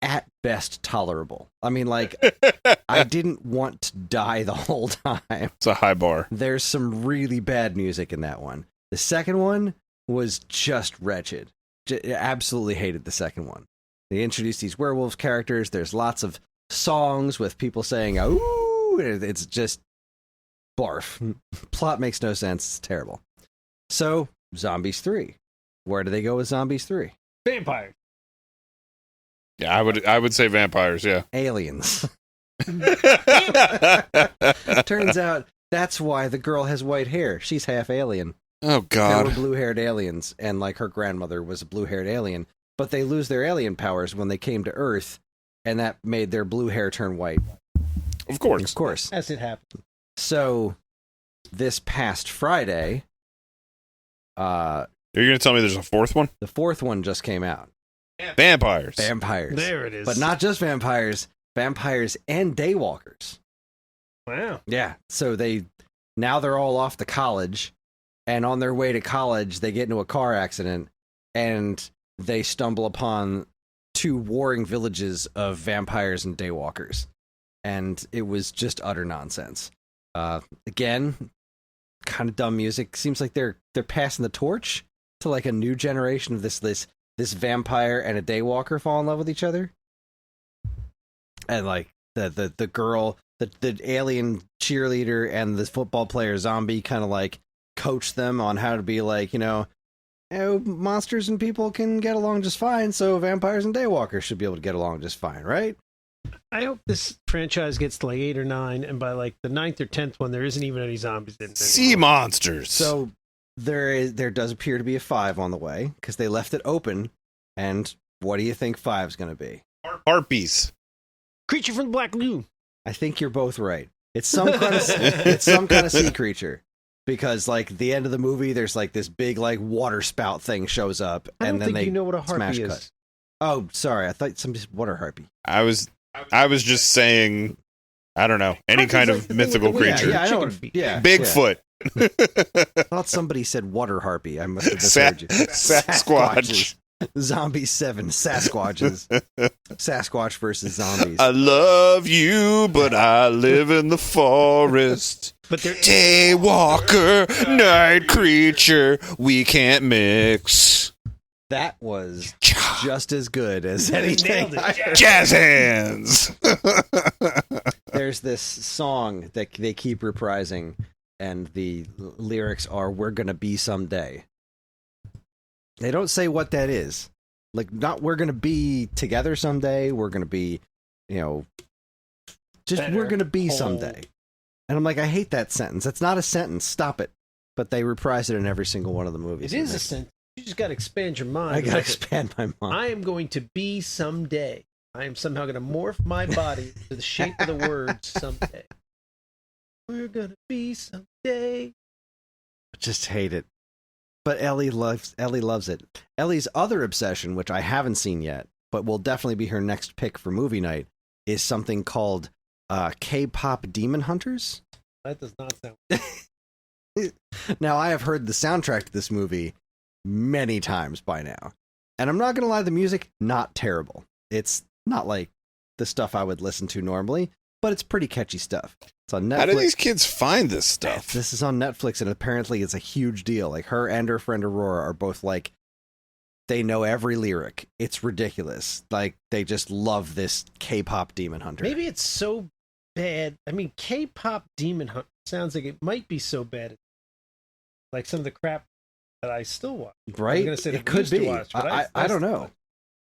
at best tolerable. I mean, I didn't want to die the whole time. It's a high bar. There's some really bad music in that one. The second one was just wretched. Absolutely hated the second one. They introduced these werewolf characters. There's lots of songs with people saying, "Ooh," it's just barf. Plot makes no sense. It's terrible. So, Zombies 3. Where do they go with Zombies 3? Vampire. Yeah, I would say vampires, yeah. Aliens. Turns out that's why the girl has white hair. She's half alien. Oh, God. They were blue-haired aliens, and her grandmother was a blue-haired alien, but they lose their alien powers when they came to Earth, and that made their blue hair turn white. Of course. As it happened. So, this past Friday, you're going to tell me there's a fourth one? the fourth one just came out. Vampires. There it is. But not just vampires and daywalkers. Wow. Yeah, so they're all off to college, and on their way to college, they get into a car accident, and they stumble upon two warring villages of vampires and daywalkers. And it was just utter nonsense. Again, kind of dumb music. Seems like they're passing the torch to a new generation of this vampire and a daywalker fall in love with each other. And the girl, the alien cheerleader and the football player zombie kind of coach them on how to be monsters and people can get along just fine, so vampires and daywalkers should be able to get along just fine, right? I hope this franchise gets to 8 or 9, and by the 9th or 10th one, there isn't even any zombies in it. Sea monsters. So there does appear to be a 5 on the way, because they left it open, and what do you think 5's going to be? Harpies. Creature from the Black Lagoon. I think you're both right. It's some kind of sea creature. Because the end of the movie, there's this big water spout thing shows up, and then you know what a harpy is. Cut. Oh, sorry, I thought somebody's water harpy. I was just saying, I don't know, any kind of mythical creature. Yeah, I know. Bigfoot. I thought somebody said water harpy. I must have misheard you. Sasquatch. Zombie 7 Sasquatches. Sasquatch versus zombies. I love you, but I live in the forest. But they're Daywalker, night creature, we can't mix. That was just as good as anything. Jazz hands. There's this song that they keep reprising, and the lyrics are, "We're gonna be someday." They don't say what that is. Not we're gonna be together someday. We're gonna be, just we're gonna be someday. And I'm I hate that sentence. That's not a sentence. Stop it. but they reprise it in every single one of the movies. It is a sentence. You just got to expand your mind. I got to expand my mind. I am going to be someday. I am somehow going to morph my body to the shape of the word someday. We're going to be someday. I just hate it. But Ellie loves it. Ellie's other obsession, which I haven't seen yet, but will definitely be her next pick for movie night, is something called K-pop Demon Hunters. That does not sound. Now, I have heard the soundtrack to this movie many times by now. And I'm not going to lie, the music, not terrible. It's not like the stuff I would listen to normally, but it's pretty catchy stuff. It's on Netflix. How do these kids find this stuff? This is on Netflix, and apparently it's a huge deal. Like, her and her friend Aurora are both like, they know every lyric. It's ridiculous. Like, they just love this K-pop Demon Hunter. Maybe it's so bad. I mean, K-pop Demon Hunter sounds like it might be so bad. Like some of the crap that I still watch. Right? I'm gonna say it could be. Watch, I don't know.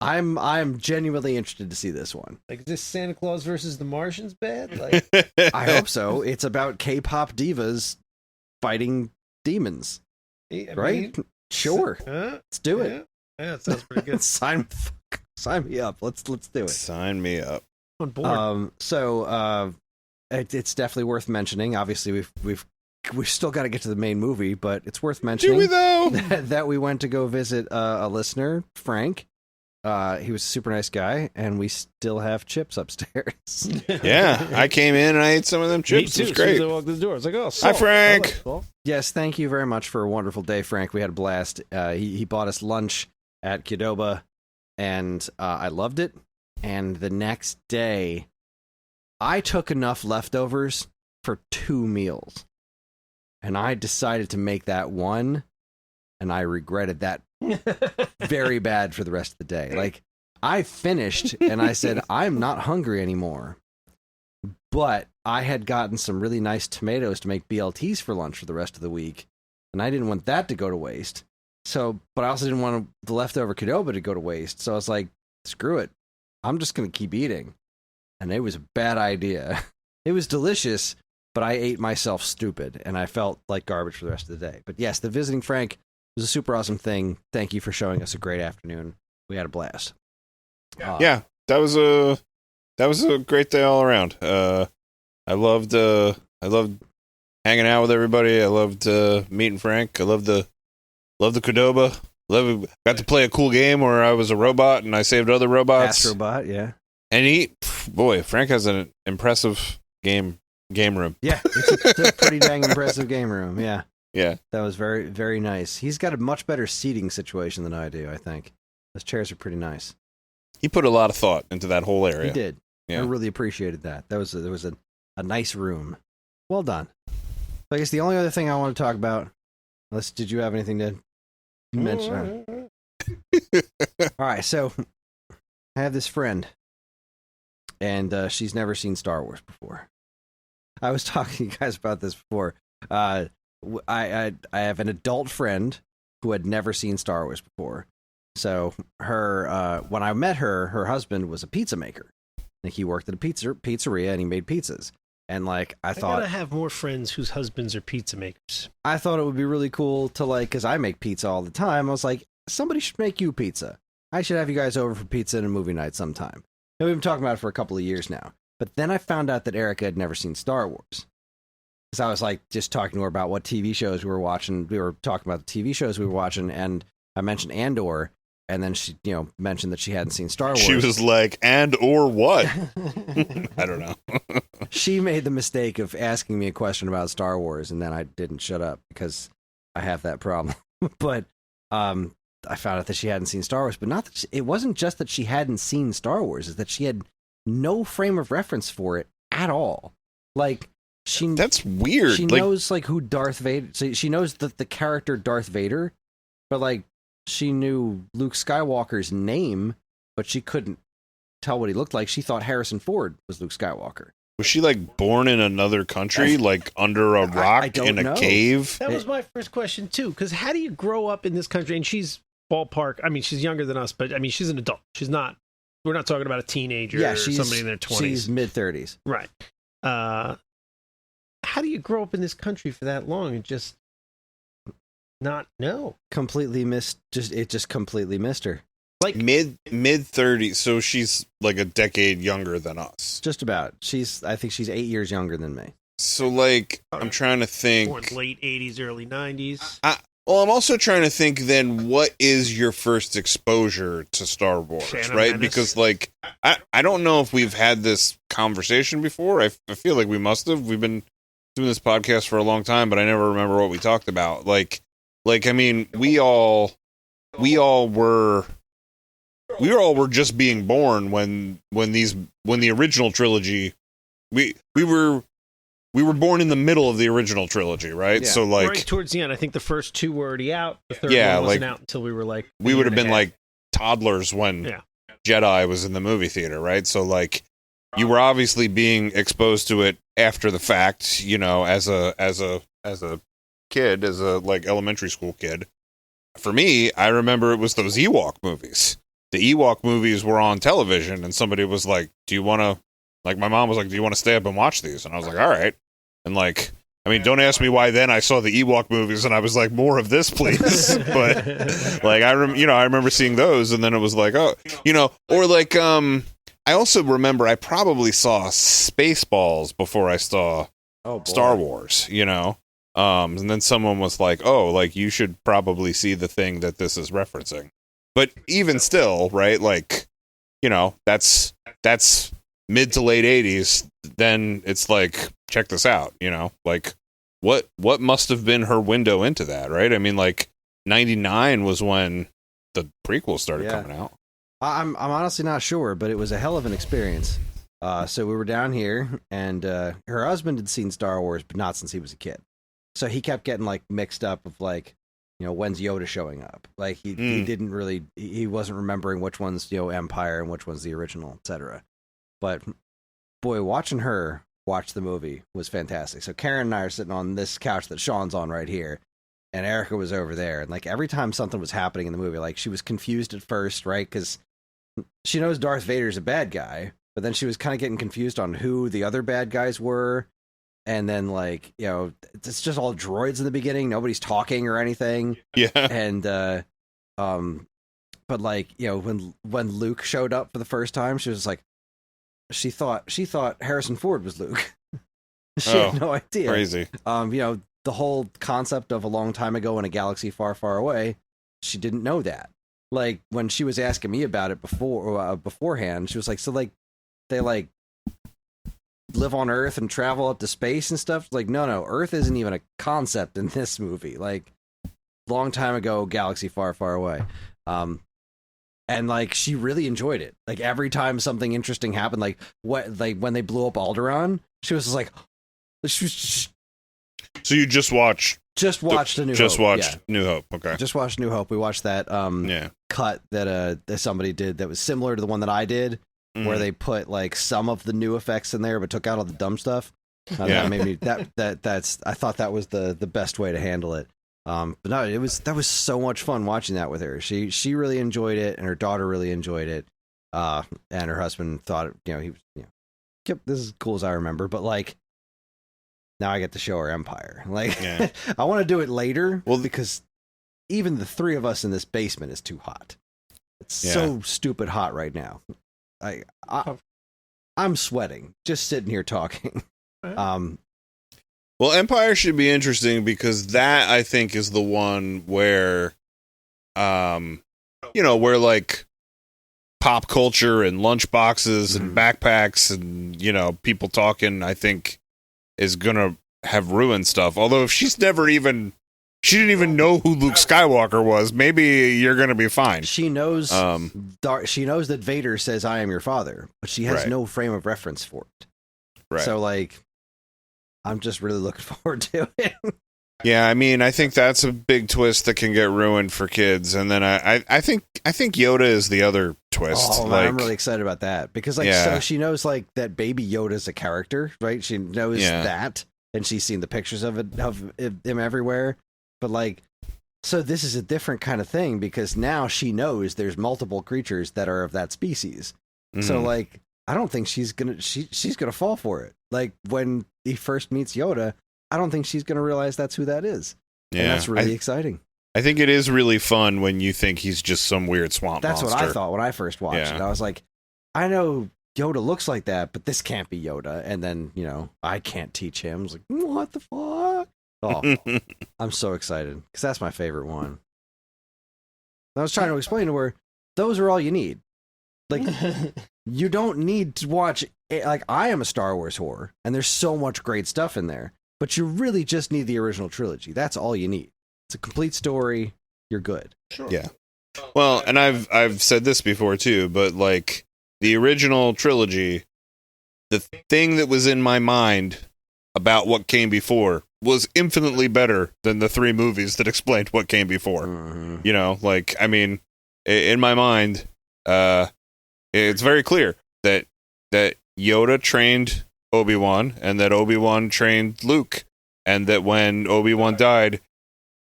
I'm genuinely interested to see this one. Like, is this Santa Claus versus the Martians bad? Like, I hope so. It's about K-pop divas fighting demons. Right? Sure. Let's do it. Yeah, it sounds pretty good. Sign me up. Let's do it. Sign me up. On board. It's definitely worth mentioning. Obviously, we've still got to get to the main movie, but it's worth mentioning. Do we though? that we went to go visit a listener, Frank. He was a super nice guy, and we still have chips upstairs. Yeah, I came in and I ate some of them chips. Me too. It was great. As soon as I walked in the door, I was like, "Oh, Hi, salt. Frank." Yes, thank you very much for a wonderful day, Frank. We had a blast. He bought us lunch at Qdoba, and I loved it. And the next day, I took enough leftovers for 2 meals. And I decided to make that one, and I regretted that very bad for the rest of the day. Like, I finished, and I said, I'm not hungry anymore. But I had gotten some really nice tomatoes to make BLTs for lunch for the rest of the week, and I didn't want that to go to waste. So, but I also didn't want the leftover Qdoba to go to waste. So I was like, screw it. I'm just going to keep eating. And it was a bad idea. It was delicious, but I ate myself stupid, and I felt like garbage for the rest of the day. But yes, the visiting Frank was a super awesome thing. Thank you for showing us a great afternoon. We had a blast. Yeah, that was a great day all around. I loved hanging out with everybody. I loved meeting Frank. I loved the Qdoba. Got to play a cool game where I was a robot and I saved other robots. Astrobot, yeah. And Frank has an impressive game room. Yeah, it's a pretty dang impressive game room. Yeah. Yeah. That was very, very nice. He's got a much better seating situation than I do, I think. Those chairs are pretty nice. He put a lot of thought into that whole area. He did. Yeah. I really appreciated that. There was a nice room. Well done. So I guess the only other thing I want to talk about, unless did you have anything to mention? All right, so I have this friend, and she's never seen Star Wars before. I was talking to you guys about this before. I have an adult friend who had never seen Star Wars before. So when I met her husband was a pizza maker. Like, he worked at a pizzeria and he made pizzas. And like I thought, gotta have more friends whose husbands are pizza makers. I thought it would be really cool to, like, because I make pizza all the time. I was like, somebody should make you pizza. I should have you guys over for pizza and a movie night sometime. And we've been talking about it for a couple of years now. But then I found out that Erica had never seen Star Wars. Because I was like just talking to her about what TV shows we were watching. We were talking about the TV shows we were watching, and I mentioned Andor, and then she, mentioned that she hadn't seen Star Wars. She was like, "And or what?" I don't know. She made the mistake of asking me a question about Star Wars, and then I didn't shut up because I have that problem. But I found out that she hadn't seen Star Wars, but not that it wasn't just that she hadn't seen Star Wars; is that she had no frame of reference for it at all. Like, that's weird. She knows like who Darth Vader. So she knows the character Darth Vader, but like she knew Luke Skywalker's name, but she couldn't tell what he looked like. She thought Harrison Ford was Luke Skywalker. Was she like born in another country, like under a rock in a cave? That was my first question too. Because how do you grow up in this country? And she's ballpark. I mean, she's younger than us, but I mean, she's an adult. She's not. We're not talking about a teenager or somebody in their 20s. She's mid-30s. Right. How do you grow up in this country for that long and just not know. Completely missed. Just completely missed her. Like mid 30s, so she's like a decade younger than us. Just about. I think she's 8 years younger than me. So like, I'm trying to think. born late 80s, early 90s. Well, I'm also trying to think then, what is your first exposure to Star Wars, Phantom right? Menace. Because, like, I don't know if we've had this conversation before. I feel like we must have. We've been doing this podcast for a long time, but I never remember what we talked about. Like I mean, we all were just being born when the original trilogy, we were born in the middle of the original trilogy, right? Yeah. So like Right towards the end, I think the first two were already out. The third Yeah, one wasn't like, out until we were like we a would year have been and a half. like toddlers when Yeah. Jedi was in the movie theater, right? So like you were obviously being exposed to it after the fact, you know, as a kid, as a like elementary school kid. For me, I remember it was those Ewok movies. The Ewok movies were on television, and somebody was like, "Do you want to?" Like my mom was like, "Do you want to stay up and watch these?" And I was like, "All right." And like, I mean, don't ask me why then I saw the Ewok movies and I was like, "More of this, please." But like, I remember seeing those, and then it was like, oh, you know, or like, I also remember I probably saw Spaceballs before I saw Oh, boy. Star Wars, you know. And then someone was like, "Oh, like you should probably see the thing that this is referencing." But even still, right? Like, you know, that's mid to late 80s. Then it's like, check this out, you know, like what must have been her window into that, right? I mean, like 99 was when the prequels started coming out. I'm honestly not sure, but it was a hell of an experience. So we were down here, and her husband had seen Star Wars, but not since he was a kid. So he kept getting like mixed up of like, you know, when's Yoda showing up? Like he didn't really, he wasn't remembering which one's, you know, Empire and which one's the original, etc. But boy, watching her watch the movie was fantastic. So Karen and I are sitting on this couch that Sean's on right here, and Erica was over there. And like every time something was happening in the movie, like she was confused at first, right? Because she knows Darth Vader's a bad guy, but then she was kind of getting confused on who the other bad guys were. And then, like, you know, it's just all droids in the beginning. Nobody's talking or anything. Yeah. And, but like, you know, when Luke showed up for the first time, she was like, she thought Harrison Ford was Luke. She had no idea. Crazy. You know, the whole concept of a long time ago in a galaxy far, far away, she didn't know that. Like, when she was asking me about it beforehand, she was like, so, like, they, like, live on Earth and travel up to space and stuff? Like, no, Earth isn't even a concept in this movie. Like, long time ago, galaxy far, far away. And like, she really enjoyed it. Like, every time something interesting happened, like when they blew up Alderaan, she was just like, So you just watched A New Hope. Just watched Yeah. New Hope. Okay. Just watched New Hope. We watched that cut that somebody did that was similar to the one that I did, where they put like some of the new effects in there but took out all the dumb stuff. That made me that's I thought that was the best way to handle it. But no, that was so much fun watching that with her. She really enjoyed it, and her daughter really enjoyed it. And her husband thought, you know, he was, you know, yep, this is as cool as I remember. But like, now I get to show her Empire. Like, I want to do it later. Well, because even the three of us in this basement is too hot. It's so stupid hot right now. I'm sweating just sitting here talking. Well, Empire should be interesting because that, I think, is the one where, you know, where like pop culture and lunchboxes and backpacks and, you know, people talking, I think, is gonna have ruined stuff. Although if she didn't even know who Luke Skywalker was, maybe you're gonna be fine. She knows. She knows that Vader says, "I am your father," but she has no frame of reference for it. Right. So, like, I'm just really looking forward to it. Yeah, I mean, I think that's a big twist that can get ruined for kids, and then I think Yoda is the other twist. Oh, like, I'm really excited about that because, like, so she knows like that Baby Yoda is a character, right? She knows that, and she's seen the pictures of him everywhere. But like, so this is a different kind of thing because now she knows there's multiple creatures that are of that species. Mm-hmm. So like, I don't think she's gonna fall for it. Like, when he first meets Yoda, I don't think she's gonna realize that's who that is. Yeah, and that's really exciting. I think it is really fun when you think he's just some weird swamp That's monster. what I thought when I first watched it. I was like, I know Yoda looks like that, but this can't be Yoda. And then, I can't teach him. I was like, what the fuck? Oh, I'm so excited because that's my favorite one. I was trying to explain to her, those are all you need. Like, you don't need to watch, like, I am a Star Wars whore, and there's so much great stuff in there, but you really just need the original trilogy. That's all you need. It's a complete story. You're good. Sure. Yeah. Well, and I've said this before too, but like the original trilogy, the thing that was in my mind about what came before was infinitely better than the 3 movies that explained what came before. Mm-hmm. Like, I mean, in my mind, it's very clear that Yoda trained Obi-Wan and that Obi-Wan trained Luke, and that when Obi-Wan died,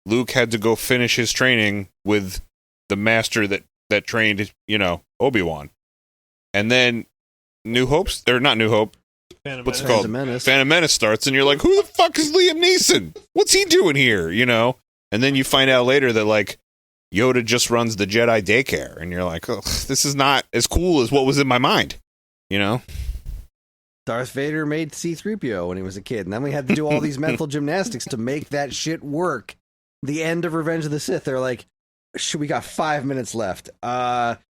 Luke had to go finish his training with the master that trained, Obi-Wan. And then New Hope's, or not New Hope, what's it called? Phantom Menace starts, and you're like, who the fuck is Liam Neeson? What's he doing here? And then you find out later that, like, Yoda just runs the Jedi daycare, and you're like, oh, this is not as cool as what was in my mind, Darth Vader made C-3PO when he was a kid, and then we had to do all these mental gymnastics to make that shit work. The end of Revenge of the Sith, they're like, we got 5 minutes left.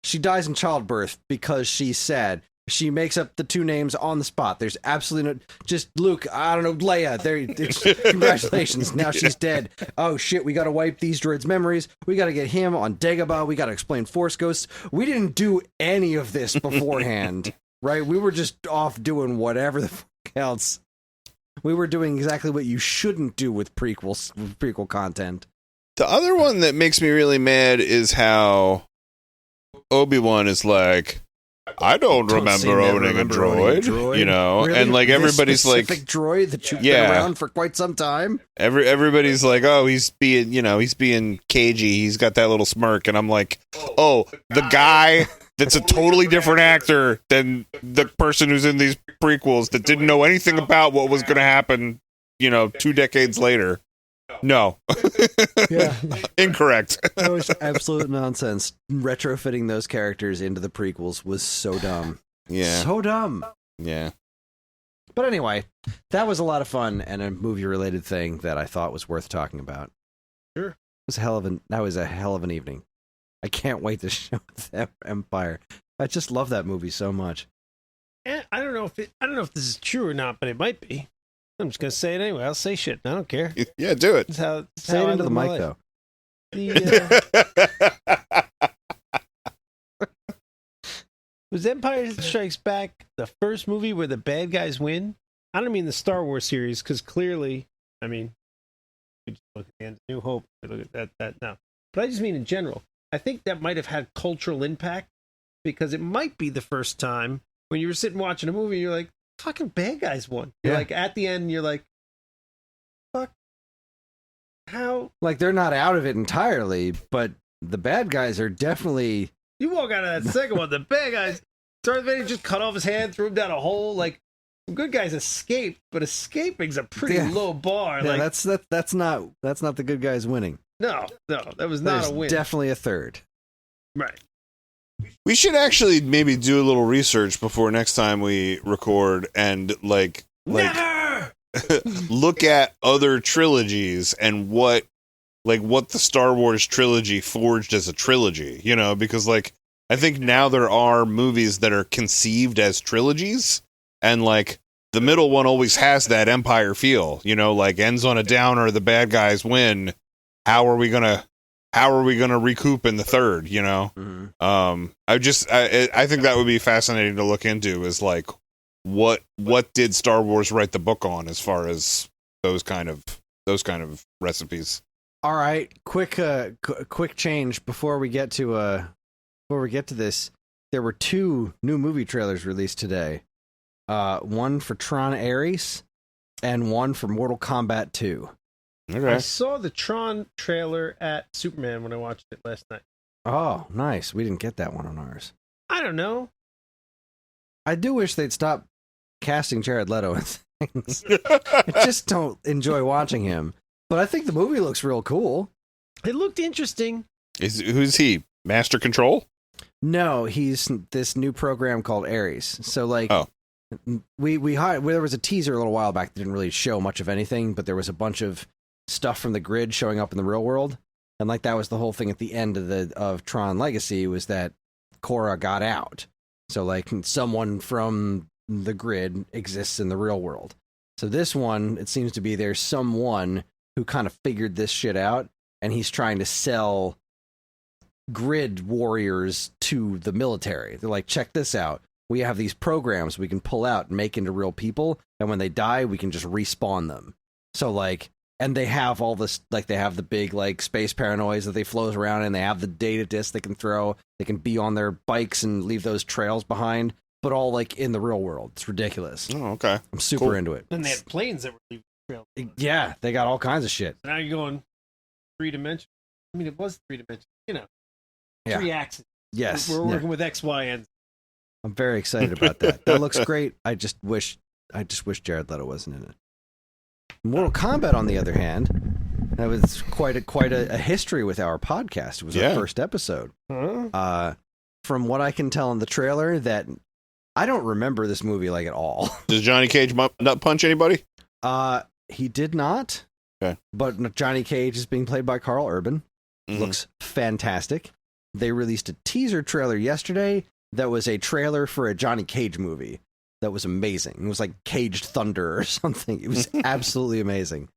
She dies in childbirth because she's sad. She makes up the 2 names on the spot. There's absolutely no... Just Luke, I don't know, Leia. Congratulations, now she's dead. Oh shit, we gotta wipe these droids' memories. We gotta get him on Dagobah. We gotta explain Force Ghosts. We didn't do any of this beforehand, right? We were just off doing whatever the fuck else. We were doing exactly what you shouldn't do with prequel content. The other one that makes me really mad is how Obi-Wan is like, I don't remember owning a droid. Really? And like everybody's like, droid that you've been around for quite some time. Everybody's like, oh, he's being cagey. He's got that little smirk, and I'm like, oh, the guy that's a totally different actor than the person who's in these prequels that didn't know anything about what was going to happen, 2 decades later. No. Yeah. Incorrect. That was absolute nonsense. Retrofitting those characters into the prequels was so dumb. Yeah. So dumb. Yeah. But anyway, that was a lot of fun and a movie-related thing that I thought was worth talking about. Sure. That was a hell of an evening. I can't wait to show Empire. I just love that movie so much. And I don't know if this is true or not, but it might be. I'm just gonna say it anyway. I'll say shit. I don't care. Yeah, do it. Say it into the mic, though. Was Empire Strikes Back the first movie where the bad guys win? I don't mean the Star Wars series, because clearly, I mean, we just look at the end of New Hope. We look at that now. But I just mean in general. I think that might have had cultural impact, because it might be the first time when you were sitting watching a movie, you're like, fucking bad guys won. You're like, at the end, you're like, fuck. How? Like, they're not out of it entirely, but the bad guys are definitely... You walk out of that second one, the bad guys, Darth Vader just cut off his hand, threw him down a hole. Like, the good guys escaped, but escaping's a pretty low bar. Yeah, like, that's not the good guys winning. No, that was not There's a win. Definitely a third. Right. We should actually maybe do a little research before next time we record and like Never! look at other trilogies and what the Star Wars trilogy forged as a trilogy, because like I think now there are movies that are conceived as trilogies, and like the middle one always has that Empire feel, like ends on a downer, the bad guys win. How are we gonna recoup in the third? Mm-hmm. I think that would be fascinating to look into, is like what did Star Wars write the book on as far as those kind of recipes. All right, quick change before we get to this. There were 2 new movie trailers released today. One for Tron Ares and one for Mortal Kombat 2. Okay. I saw the Tron trailer at Superman when I watched it last night. Oh, nice. We didn't get that one on ours. I don't know. I do wish they'd stop casting Jared Leto in things. I just don't enjoy watching him. But I think the movie looks real cool. It looked interesting. Who's he? Master Control? No, he's this new program called Ares. So like, Oh. there was a teaser a little while back that didn't really show much of anything, but there was a bunch of stuff from the grid showing up in the real world, and like that was the whole thing at the end of Tron Legacy was that Korra got out. So like someone from the grid exists in the real world. So this one, it seems to be there's someone who kind of figured this shit out, and he's trying to sell grid warriors to the military. They're like, check this out. We have these programs we can pull out and make into real people, and when they die, we can just respawn them. So like, and they have all this, like they have the big like space paranoids that they float around in. They have the data discs they can throw. They can be on their bikes and leave those trails behind, but all like in the real world. It's ridiculous. Oh, okay. I'm super into it. And they had planes that were leaving trails. Yeah, they got all kinds of shit. Now you're going 3-dimensional. I mean, it was 3-dimensional. You know, Yeah. 3 axes. Yes. We're Yeah. working with X, Y, and Z. I'm very excited about that. That looks great. I just wish Jared Leto wasn't in it. Mortal Kombat, on the other hand, that was quite a history with our podcast. It was our first episode. Huh? From what I can tell in the trailer, that I don't remember this movie like at all. Does Johnny Cage nut punch anybody? He did not. Okay. But Johnny Cage is being played by Carl Urban. Mhm. Looks fantastic. They released a teaser trailer yesterday that was a trailer for a Johnny Cage movie. That was amazing. It was like Caged Thunder or something. It was absolutely amazing.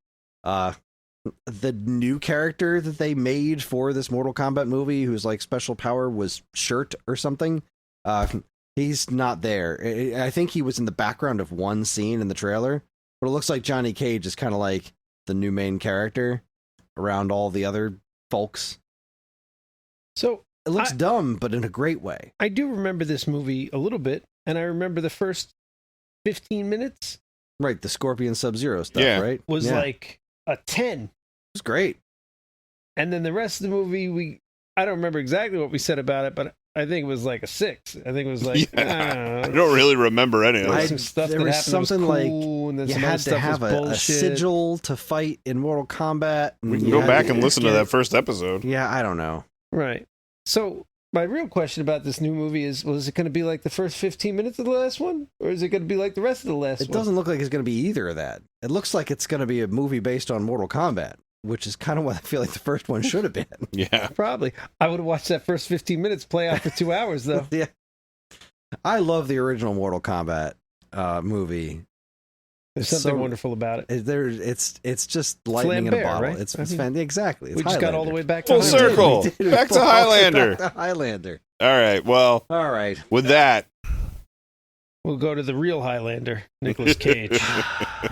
The new character that they made for this Mortal Kombat movie, whose like special power was shirt or something, he's not there. I think he was in the background of one scene in the trailer, but it looks like Johnny Cage is kind of like the new main character around all the other folks. So It looks dumb, but in a great way. I do remember this movie a little bit, and I remember the first 15 minutes Right, the Scorpion Sub-Zero stuff, Yeah. right? was Yeah. like a 10. It was great. And then the rest of the movie, I don't remember exactly what we said about it, but I think it was like a 6. I think it was like, I don't really remember any of there was it. some stuff there that was happened that was something like cool, and then You some other had to stuff have was a bullshit. sigil to fight in Mortal Kombat. We can you go had back and listen to get- that first episode. Yeah, I don't know. Right. So my real question about this new movie is, was it going to be like the first 15 minutes of the last one? Or is it going to be like the rest of the last It one? doesn't look like it's going to be either of that. It looks like it's going to be a movie based on Mortal Kombat, which is kind of what I feel like the first one should have been. Yeah. Probably. I would have watched that first 15 minutes play out for 2 hours, though. Yeah. I love the original Mortal Kombat movie. There's something So- wonderful about it. It's just lightning in a Flambert, bottle. right? It's I mean, fan- exactly. It's We just got all the Highlander. way back to Full Highlander. circle. We did. Back to All the way Highlander. back to Highlander. All right. Well, All right. with that, We'll go to the real Highlander, Nicolas Cage.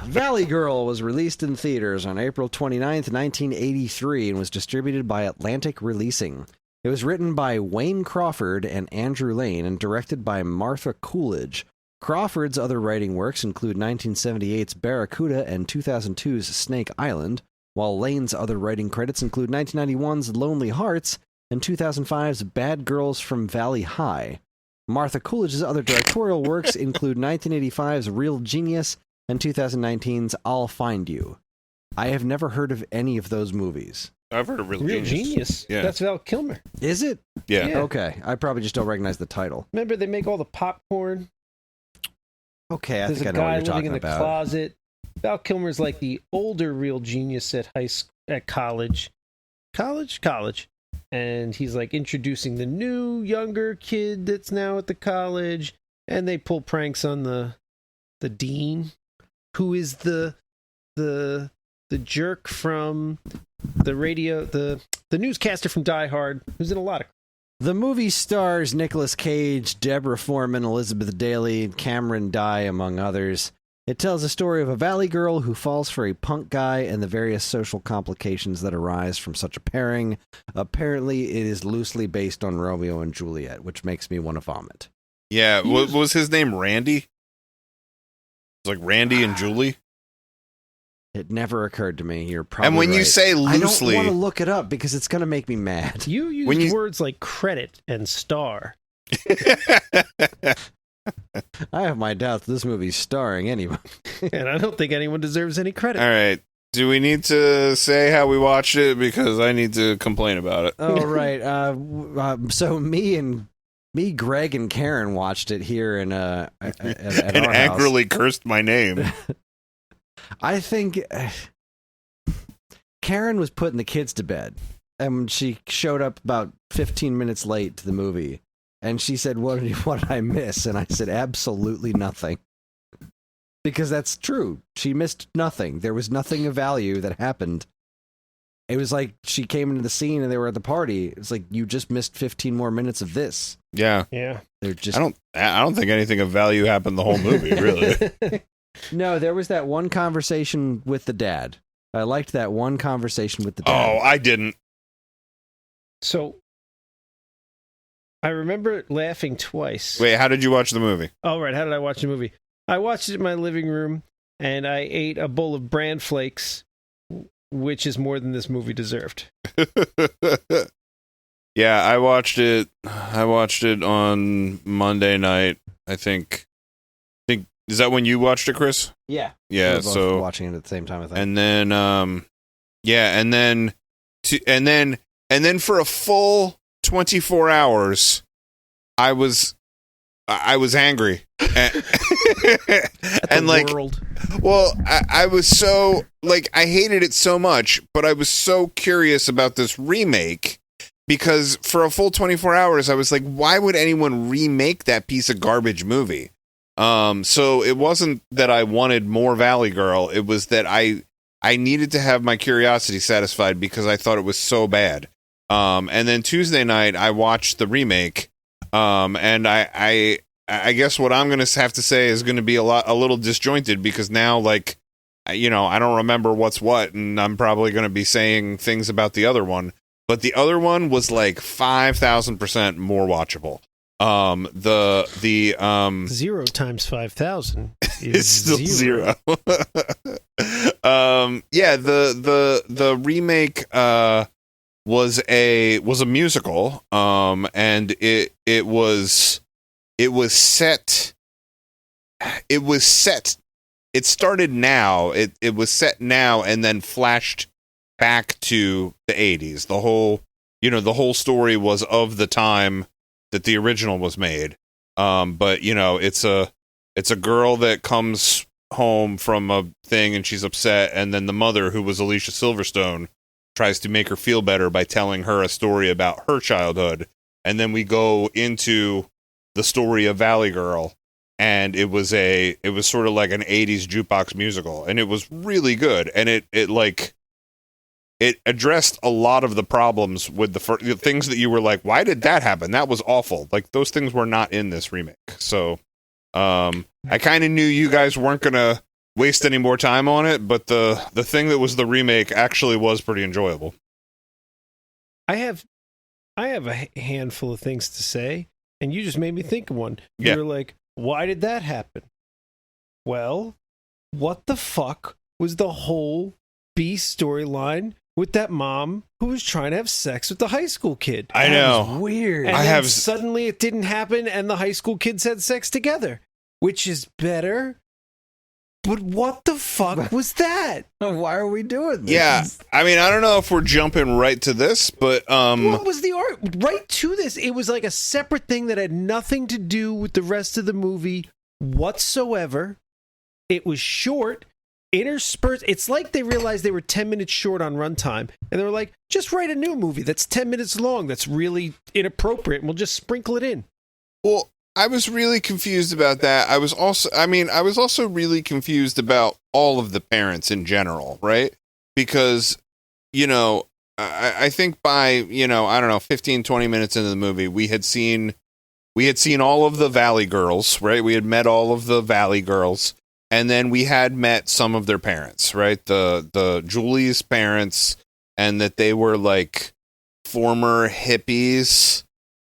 Valley Girl was released in theaters on April 29th, 1983, and was distributed by Atlantic Releasing. It was written by Wayne Crawford and Andrew Lane and directed by Martha Coolidge. Crawford's other writing works include 1978's Barracuda and 2002's Snake Island, while Lane's other writing credits include 1991's Lonely Hearts and 2005's Bad Girls from Valley High. Martha Coolidge's other directorial works include 1985's Real Genius and 2019's I'll Find You. I have never heard of any of those movies. I've heard of Real Real Genius. Yeah. That's Val Kilmer. Is it? Yeah. Yeah. Okay, I probably just don't recognize the title. Remember, they make all the popcorn. Okay, I There's think a I know what guy you're living talking in the about. closet. Val Kilmer's like the older Real Genius at college. College. And he's like introducing the new, younger kid that's now at the college. And they pull pranks on the dean, who is the jerk from the radio, the newscaster from Die Hard, who's in a lot of. The movie stars Nicolas Cage, Deborah Foreman, Elizabeth Daly, and Cameron Dye, among others. It tells the story of a valley girl who falls for a punk guy and the various social complications that arise from such a pairing. Apparently, it is loosely based on Romeo and Juliet, which makes me want to vomit. Yeah. What was his name? Randy? It's like Randy and Julie. It never occurred to me. You're probably And when you right. say I don't loosely, want to look it up because it's going to make me mad. You used When you- words like credit and star. I have my doubts this movie's starring anyone. And I don't think anyone deserves any credit. all right. Do we need to say how we watched it? Because I need to complain about it. Oh, right. So me, Greg, and Karen watched it here in at And our angrily cursed my name. I think Karen was putting the kids to bed, and she showed up about 15 minutes late to the movie, and she said, what did I miss? And I said, absolutely nothing. Because that's true. She missed nothing. There was nothing of value that happened. It was like she came into the scene and they were at the party. It's like, you just missed 15 more minutes of this. Yeah. Yeah. They're just... I don't think anything of value happened the whole movie, really. No, there was that one conversation with the dad. I liked that one conversation with the Oh, dad. I didn't. So I remember laughing twice. Wait, how did you watch the movie? Oh, right. How did I watch the movie? I watched it in my living room, and I ate a bowl of bran flakes, which is more than this movie deserved. Yeah, I watched it on Monday night. I think is that when you watched it, Chris? Yeah. Yeah, We were both so watching it at the same time, I think. and then and then for a full 24 hours I was angry. And like, world. well, I was so, like, I hated it so much, but I was so curious about this remake because for a full 24 hours, I was like, why would anyone remake that piece of garbage movie? So it wasn't that I wanted more Valley Girl. It was that I needed to have my curiosity satisfied because I thought it was so bad. And then Tuesday night, I watched the remake. And I guess what I'm going to have to say is going to be a little disjointed because now, like, you know, I don't remember what's what, and I'm probably going to be saying things about the other one. But the other one was like 5,000% more watchable. The 0 times 5,000 is still zero. Yeah, the remake was a musical. And it was set. It started now. It was set now and then flashed back to the 80s. The whole story was of the time that the original was made. But you know, it's a girl that comes home from a thing and she's upset, and then the mother, who was Alicia Silverstone, tries to make her feel better by telling her a story about her childhood. And then we go into the story of Valley Girl, and it was sort of like an 80s jukebox musical, and it was really good. And it addressed a lot of the problems with the things that you were like, why did that happen? That was awful. Like, those things were not in this remake. So I kind of knew you guys weren't going to waste any more time on it, but the thing that was the remake actually was pretty enjoyable. I have a handful of things to say, and you just made me think of one. Yeah. You're like, why did that happen? Well, what the fuck was the whole B storyline with that mom who was trying to have sex with the high school kid? I know. Weird. And I then have suddenly it didn't happen, and the high school kids had sex together, which is better. But what the fuck was that? Why are we doing this? Yeah, I mean, I don't know if we're jumping right to this, but What was the art? Right to this. It was like a separate thing that had nothing to do with the rest of the movie whatsoever. It was short, interspersed. It's like they realized they were 10 minutes short on runtime, and they were like, just write a new movie that's 10 minutes long that's really inappropriate, and we'll just sprinkle it in. well, I was really confused about that. I was also really confused about all of the parents in general, right? Because, you know, I think by, you know, I don't know, 15, 20 minutes into the movie, we had seen all of the Valley Girls, right? We had met all of the Valley Girls, and then we had met some of their parents, right? The Julie's parents, and that they were like former hippies,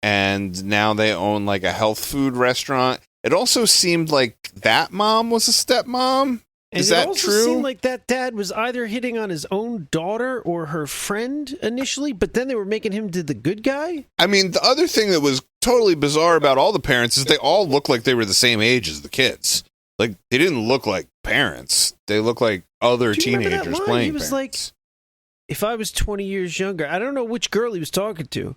and now they own like a health food restaurant. It also seemed like that mom was a stepmom. Is that it also true? seemed like that dad was either hitting on his own daughter or her friend initially, but then they were making him the good guy. I mean, the other thing that was totally bizarre about all the parents is they all look like they were the same age as the kids. Like, they didn't look like parents. They look like other Do you remember that teenagers line? playing He was parents. if I was 20 years younger, I don't know which girl he was talking to.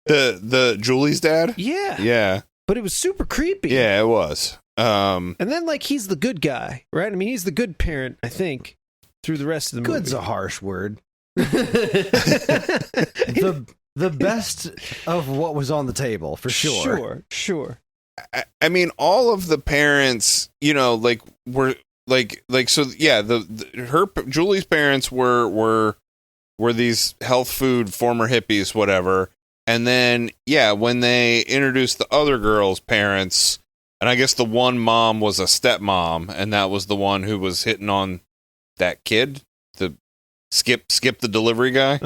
The Julie's dad? Yeah. Yeah. But it was super creepy. Yeah, it was. And then, like, he's the good guy, right? I mean, he's the good parent, I think, through the rest of the movie. Good's a harsh word. The best of what was on the table, for sure. Sure. I mean, all of the parents, you know, like, were like so. Yeah, Julie's parents were these health food former hippies, whatever. And then, yeah, when they introduced the other girl's parents, and I guess the one mom was a stepmom, and that was the one who was hitting on that kid, the Skip the delivery guy.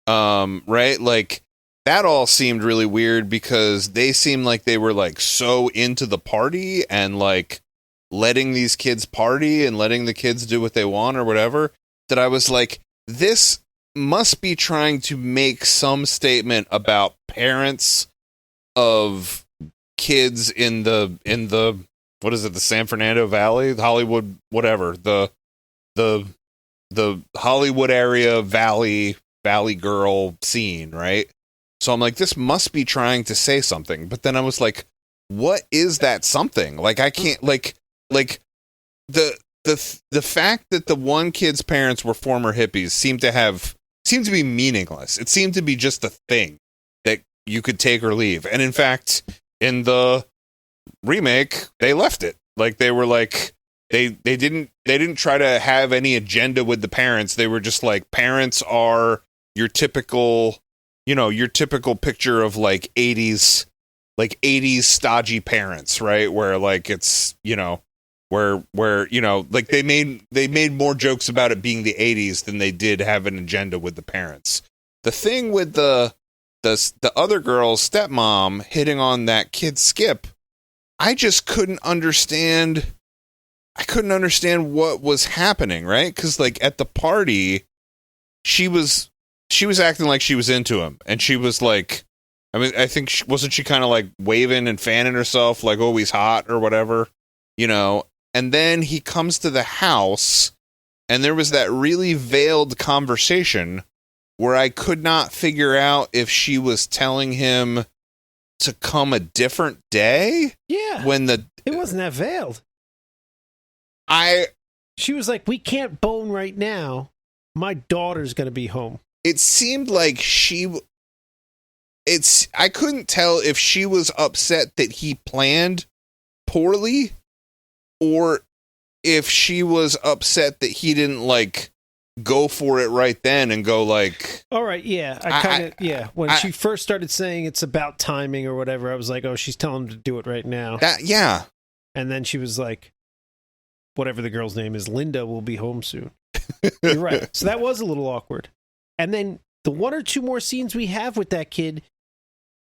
Right? Like, that all seemed really weird because they seemed like they were like so into the party and like letting these kids party and letting the kids do what they want or whatever, that I was like, this must be trying to make some statement about parents of kids in the what is it, the San Fernando Valley, the Hollywood, whatever, the Hollywood area valley girl scene, right? So I'm like, this must be trying to say something. But then I was like, what is that something? Like, I can't, like the fact that the one kid's parents were former hippies seemed to be meaningless. It seemed to be just a thing that you could take or leave. And in fact, in the remake, they left it. Like, they were like, they didn't try to have any agenda with the parents. They were just like, parents are your typical, you know, your typical picture of like 80s stodgy parents, right? Where like it's, you know, where you know, like they made more jokes about it being the 80s than they did have an agenda with the parents. The thing with the other girl's stepmom hitting on that kid Skip, I just couldn't understand. I couldn't understand what was happening, right? Because like at the party, she was acting like she was into him, and she was like, I mean, I think wasn't she kind of like waving and fanning herself, like, oh, he's hot or whatever, you know? And then he comes to the house, and there was that really veiled conversation where I could not figure out if she was telling him to come a different day. Yeah. It wasn't that veiled. She was like, we can't bone right now. My daughter's going to be home. It seemed like I couldn't tell if she was upset that he planned poorly or if she was upset that he didn't like go for it right then and go like, all right. Yeah. When she first started saying it's about timing or whatever, I was like, oh, she's telling him to do it right now. Yeah. And then she was like, whatever the girl's name is, Linda will be home soon. You're right. So that was a little awkward. And then the one or two more scenes we have with that kid,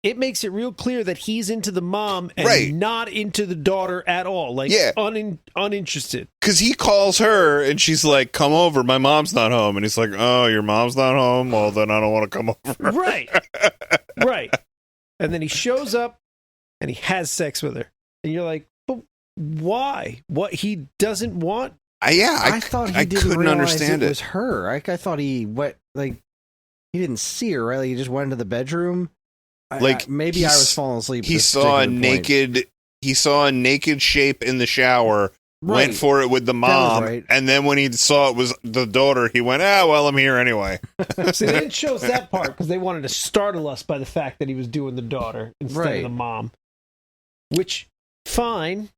it makes it real clear that he's into the mom and not into the daughter at all. Like, uninterested. Because he calls her and she's like, come over, my mom's not home. And he's like, oh, your mom's not home? Well, then I don't want to come over. Right. And then he shows up and he has sex with her. And you're like, but why? What, he doesn't want? I thought he didn't realize it was her. I thought he went, like, he didn't see her, right? Like, he just went into the bedroom. Like, maybe I was falling asleep. He saw a naked shape in the shower. Right. Went for it with the mom, right. And then when he saw it was the daughter, he went, well, I'm here anyway. See, they didn't show us that part because they wanted to startle us by the fact that he was doing the daughter instead of the mom. Which, fine.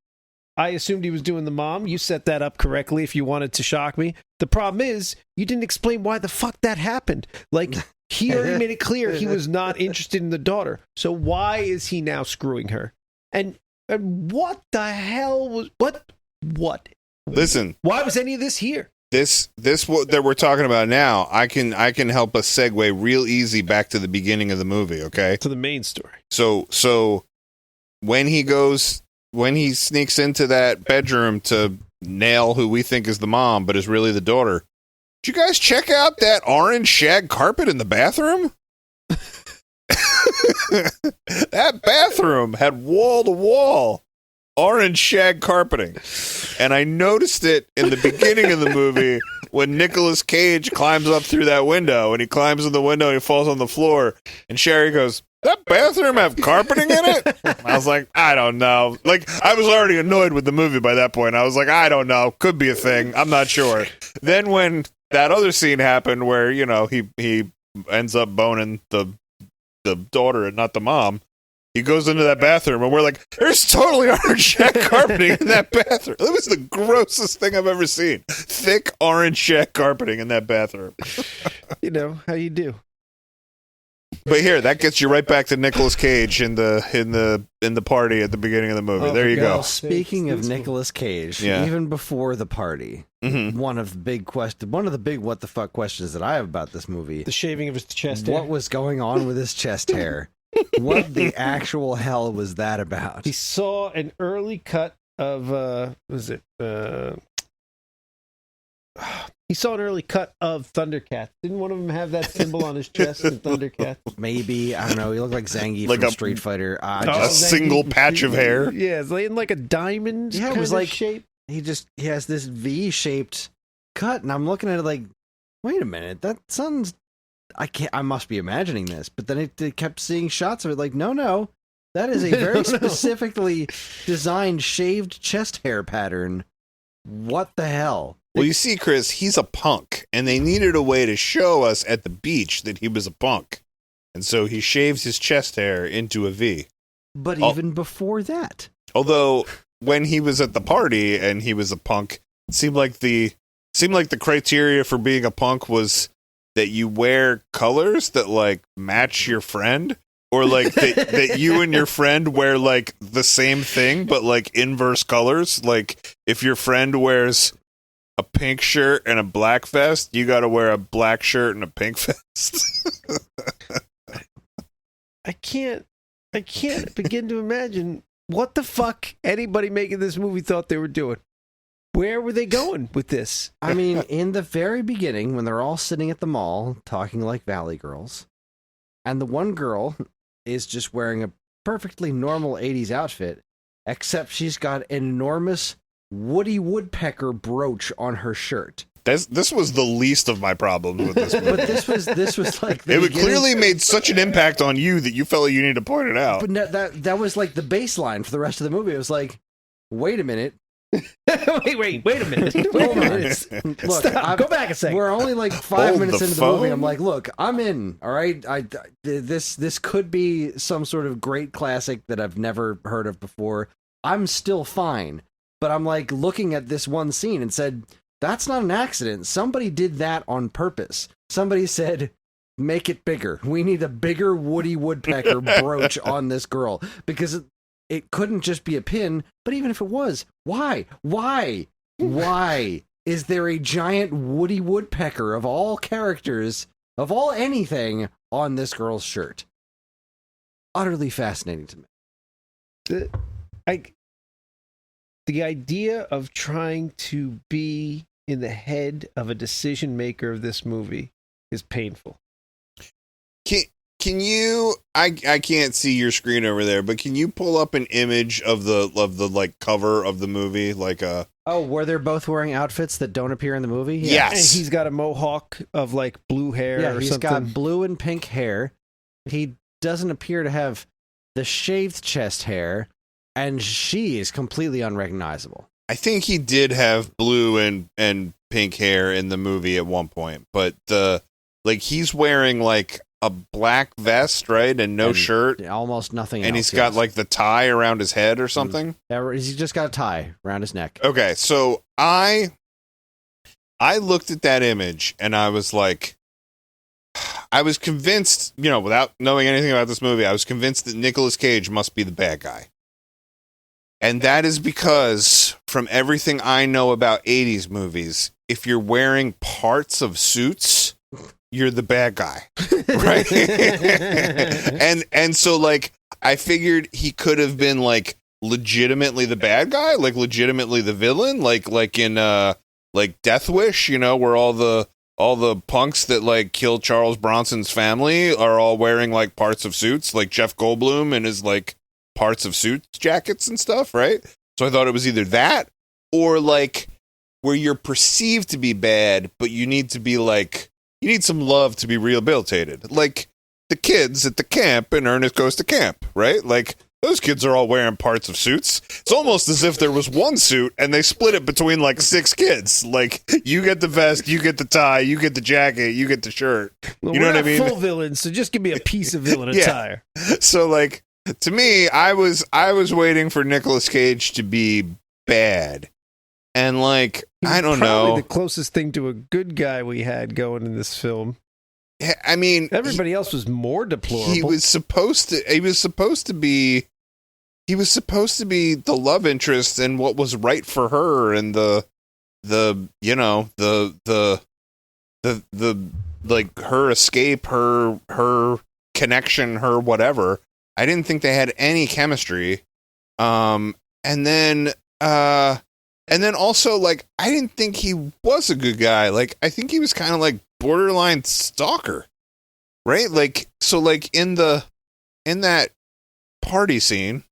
I assumed he was doing the mom. You set that up correctly if you wanted to shock me. The problem is, you didn't explain why the fuck that happened. Like, he already made it clear he was not interested in the daughter. So why is he now screwing her? And what the hell was... What? Listen. Why was any of this here? This what that we're talking about now, I can help us segue real easy back to the beginning of the movie, okay? To the main story. So when he sneaks into that bedroom to nail who we think is the mom, but is really the daughter, did you guys check out that orange shag carpet in the bathroom? That bathroom had wall to wall orange shag carpeting. And I noticed it in the beginning of the movie when Nicolas Cage climbs up through that window, and he climbs in the window and he falls on the floor, and Sherry goes, that bathroom have carpeting in it? I was like, I don't know. Like, I was already annoyed with the movie by that point. I was like, I don't know. Could be a thing. I'm not sure. Then when that other scene happened where, you know, he ends up boning the daughter and not the mom, he goes into that bathroom, and we're like, there's totally orange shag carpeting in that bathroom. It was the grossest thing I've ever seen. Thick orange shag carpeting in that bathroom. You know, how you do. But here, that gets you right back to Nicolas Cage in the party at the beginning of the movie. There you go. Speaking of Nicolas Cage, even before the party, one of the big what the fuck questions that I have about this movie: the shaving of his chest hair. What was going on with his chest hair? What the actual hell was that about? He saw an early cut of he saw an early cut of Thundercats. Didn't one of them have that symbol on his chest in Thundercats? Maybe. I don't know. He looked like Zangief like from Street Fighter. A single patch of hair. Yeah, it's like in like a diamond it was like shape. He has this V-shaped cut, and I'm looking at it like, wait a minute, that sounds... I must be imagining this, but then it kept seeing shots of it like, no, that is a very specifically designed shaved chest hair pattern. What the hell? Well, you see, Chris, he's a punk, and they needed a way to show us at the beach that he was a punk. And so he shaves his chest hair into a V. But even before that. Although, when he was at the party and he was a punk, it seemed like the criteria for being a punk was that you wear colors that, like, match your friend, or, like, that you and your friend wear, like, the same thing, but, like, inverse colors. Like, if your friend wears a pink shirt and a black vest, you gotta wear a black shirt and a pink vest. I can't begin to imagine what the fuck anybody making this movie thought they were doing. Where were they going with this? I mean, in the very beginning, when they're all sitting at the mall talking like Valley Girls, and the one girl is just wearing a perfectly normal 80s outfit, except she's got an enormous Woody Woodpecker brooch on her shirt. This was the least of my problems with this movie. But this was like it clearly made such an impact on you that you felt like you needed to point it out. But no, that was like the baseline for the rest of the movie. It was like, wait a minute. wait a minute. Hold on. Look, stop. Go back a second. We're only like 5 minutes into the movie. I'm like, look, I'm in. All right, this could be some sort of great classic that I've never heard of before. I'm still fine, but I'm like looking at this one scene and said, that's not an accident. Somebody did that on purpose. Somebody said, make it bigger. We need a bigger Woody Woodpecker brooch on this girl, because it couldn't just be a pin, but even if it was, why? Why is there a giant Woody Woodpecker of all characters, of all anything, on this girl's shirt? Utterly fascinating to me. The idea of trying to be in the head of a decision maker of this movie is painful. Can you? I can't see your screen over there, but can you pull up an image of the like cover of the movie, like a? Oh, where they're both wearing outfits that don't appear in the movie. Yeah. Yes, and he's got a mohawk of like blue hair. Yeah, or he's something. got blue and pink hair. He doesn't appear to have the shaved chest hair, and she is completely unrecognizable. I think he did have blue and pink hair in the movie at one point, but he's wearing like a black vest, right, and no shirt, almost nothing, and else, he's got like the tie around his head or something. He's just got a tie around his neck. Okay, so I looked at that image and I was like, I was convinced, without knowing anything about this movie, I was convinced that Nicolas Cage must be the bad guy. And that is because, from everything I know about 80s movies, if you're wearing parts of suits, you're the bad guy, right? and so, like, I figured he could have been, like, legitimately the bad guy, like, legitimately the villain, like in, like, Death Wish, where all the punks that, like, kill Charles Bronson's family are all wearing, like, parts of suits, like Jeff Goldblum and his, like, parts of suits jackets and stuff, right? So I thought it was either that or like where you're perceived to be bad, but you need to be like, you need some love to be rehabilitated. Like the kids at the camp in Ernest Goes to Camp, right? Like those kids are all wearing parts of suits. It's almost as if there was one suit and they split it between like 6 kids. Like you get the vest, you get the tie, you get the jacket, you get the shirt. Well, You know we're what I not mean? full villains, so just give me a piece of villain Yeah. attire. So like to me, I was waiting for Nicolas Cage to be bad. And like He's I don't probably know. the closest thing to a good guy we had going in this film. I mean, Everybody else was more deplorable. he was supposed to be the love interest and what was right for her and the you know the like her escape, her connection, her whatever. I didn't think they had any chemistry. And then also like I didn't think he was a good guy. Like I think he was kind of like borderline stalker. Right? Like so like in that party scene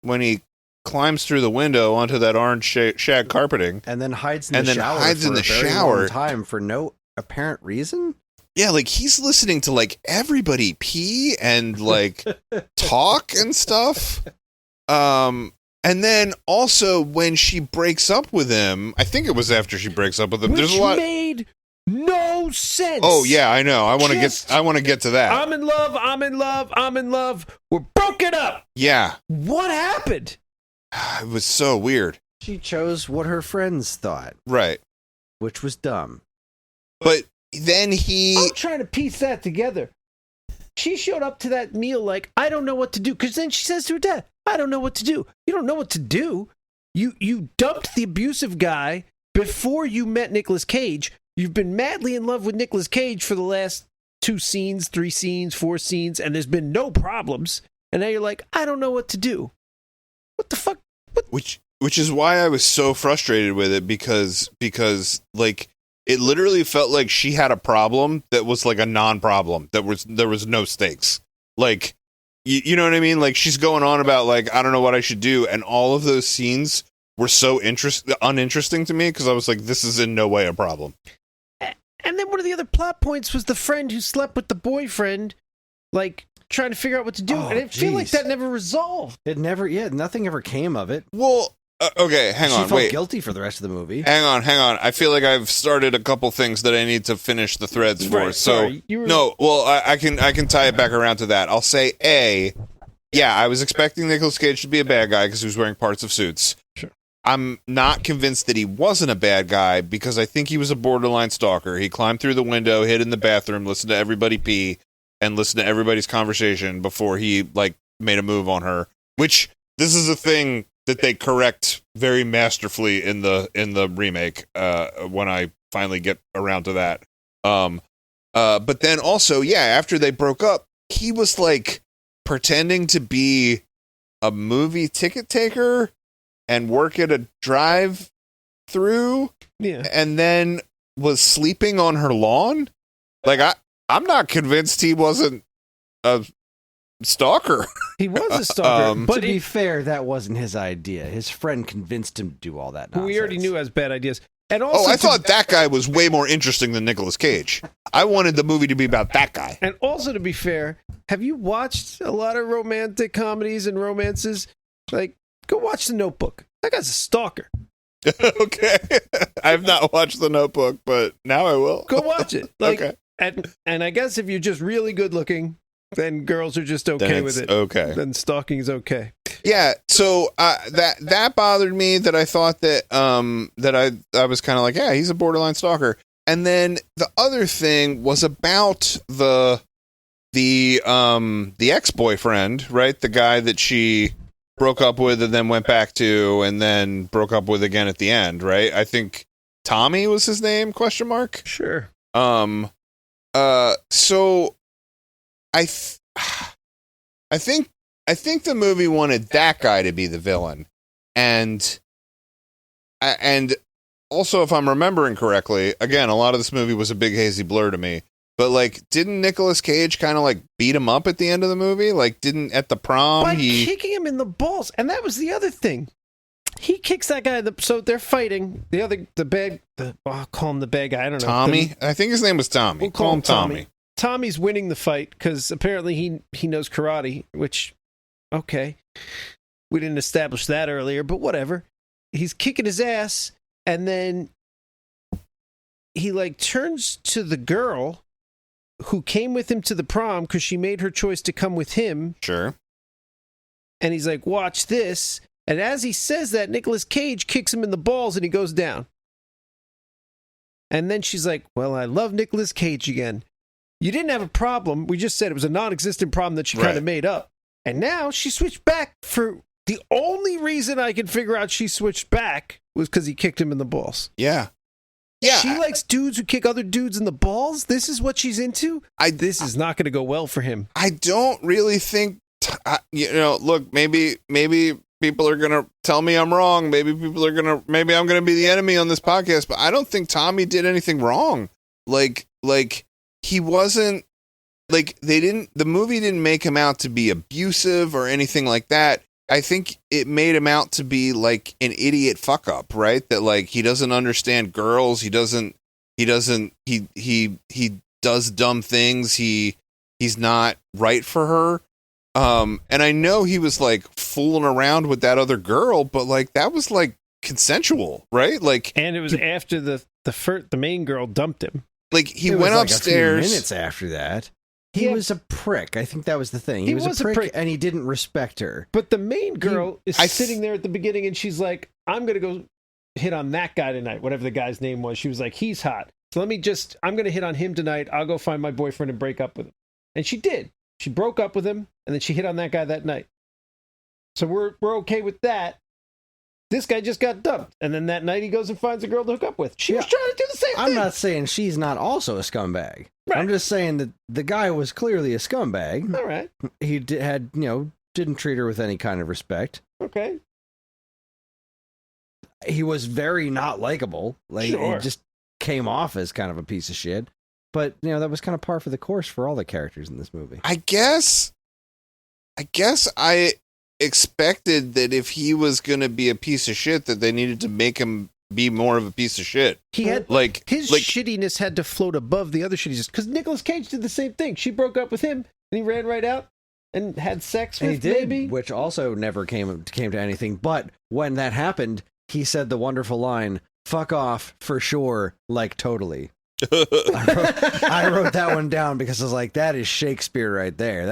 when he climbs through the window onto that orange shag carpeting And then hides in And the then shower hides for in the a very shower. long time for no apparent reason. Yeah, like he's listening to like everybody pee and like talk and stuff. And then also when she breaks up with him, I think it was after she breaks up with him. Which There's a lot. made no sense. Oh yeah, I know. I want Just- to get to that. I'm in love. We're broken up. Yeah, What happened? it was so weird. She chose what her friends thought, Right, which was dumb. but then he. I'm trying to piece that together. She showed up to that meal like, I don't know what to do. Because then she says to her dad, I don't know what to do. You don't know what to do. You dumped the abusive guy before you met Nicolas Cage. You've been madly in love with Nicolas Cage for the last 2 scenes, 3 scenes, 4 scenes, and there's been no problems. And now you're like, I don't know what to do. What the fuck? Which is why I was so frustrated with it because like it literally felt like she had a problem that was like a non-problem, there was no stakes. Like you know what I mean? Like she's going on about like I don't know what I should do, and all of those scenes were so uninteresting to me because I was like, this is in no way a problem. And then one of the other plot points was the friend who slept with the boyfriend, like trying to figure out what to do. Oh, and I feel like jeez. that never resolved. It never, nothing ever came of it. Well, okay, hang She on, felt wait. guilty for the rest of the movie. Hang on. I feel like I've started a couple things that I need to finish the threads for. Right, so sorry, you were- no, well, I can tie it back around to that. I'll say yeah, I was expecting Nicolas Cage to be a bad guy because he was wearing parts of suits. Sure. I'm not convinced that he wasn't a bad guy because I think he was a borderline stalker. He climbed through the window, hid in the bathroom, listened to everybody pee, and listened to everybody's conversation before he like made a move on her. Which this is a thing that they correct very masterfully in the remake when I finally get around to that. But then also, yeah, after they broke up, he was like pretending to be a movie ticket taker and work at a drive-through, Yeah. and then was sleeping on her lawn. Like I'm not convinced he wasn't a stalker. He was a stalker. But but to be fair, that wasn't his idea. His friend convinced him to do all that nonsense. we already knew has bad ideas. And also, Oh, I thought that guy was way more interesting than Nicolas Cage. I wanted the movie to be about that guy. And also, to be fair, have you watched a lot of romantic comedies and romances? Like, go watch The Notebook. That guy's a stalker. Okay. I've not watched The Notebook, but now I will. Go watch it. Like, Okay. and I guess if you're just really good looking, then girls are just okay Then with it's it. okay. Then stalking's okay. Yeah, so that bothered me. That I thought that I was kind of like, yeah, he's a borderline stalker. And then the other thing was about the ex-boyfriend, right? The guy that she broke up with and then went back to, and then broke up with again at the end, right? I think Tommy was his name? Question mark. Sure. So I think the movie wanted that guy to be the villain, and also, if I'm remembering correctly, again, a lot of this movie was a big hazy blur to me. But like, didn't Nicolas Cage kind of like beat him up at the end of the movie? Like, didn't at the prom By he? kicking him in the balls. And that was the other thing. He kicks that guy. So they're fighting. I'll call him the bad guy. I don't know. Tommy? I think his name was Tommy. We'll call him Tommy. Tommy's winning the fight because apparently he knows karate, which, okay. We didn't establish that earlier, but whatever. He's kicking his ass, and then he, like, turns to the girl who came with him to the prom because she made her choice to come with him. Sure. And he's like, watch this. And as he says that, Nicolas Cage kicks him in the balls and he goes down. And then she's like, well, I love Nicolas Cage again. You didn't have a problem. We just said it was a non-existent problem that she kind of made up. And now she switched back for the only reason I can figure out she switched back was because he kicked him in the balls. Yeah. Yeah. She likes dudes who kick other dudes in the balls? This is what she's into? This is not going to go well for him. I don't really think, look, maybe people are going to tell me I'm wrong. Maybe I'm going to be the enemy on this podcast, but I don't think Tommy did anything wrong. Like he wasn't, like, the movie didn't make him out to be abusive or anything like that. I think it made him out to be like an idiot fuck up, right? That, like, he doesn't understand girls. He does dumb things. He's not right for her. And I know he was, like, fooling around with that other girl, but, like, that was, like, consensual, right? Like, and it was after the main girl dumped him. Like, he went upstairs. A few minutes after that. He was a prick. I think that was the thing. He was a prick, and he didn't respect her. But the main girl is sitting there at the beginning, and she's like, I'm going to go hit on that guy tonight, whatever the guy's name was. She was like, he's hot. So I'm going to hit on him tonight. I'll go find my boyfriend and break up with him. And she did. She broke up with him, and then she hit on that guy that night. So we're okay with that. This guy just got dumped. And then that night he goes and finds a girl to hook up with. She was trying to do the same thing. I'm not saying she's not also a scumbag. Right. I'm just saying that the guy was clearly a scumbag. All right. He didn't treat her with any kind of respect. Okay. He was very not likable. Like, sure. He just came off as kind of a piece of shit. But, that was kind of par for the course for all the characters in this movie. I guess I expected that if he was going to be a piece of shit, that they needed to make him be more of a piece of shit. He had his shittiness had to float above the other shittiness because Nicolas Cage did the same thing. She broke up with him and he ran right out and had sex with he did, maybe, which also never came to anything. But when that happened, he said the wonderful line, "Fuck off for sure," like totally. I wrote that one down because I was like, that is Shakespeare right there.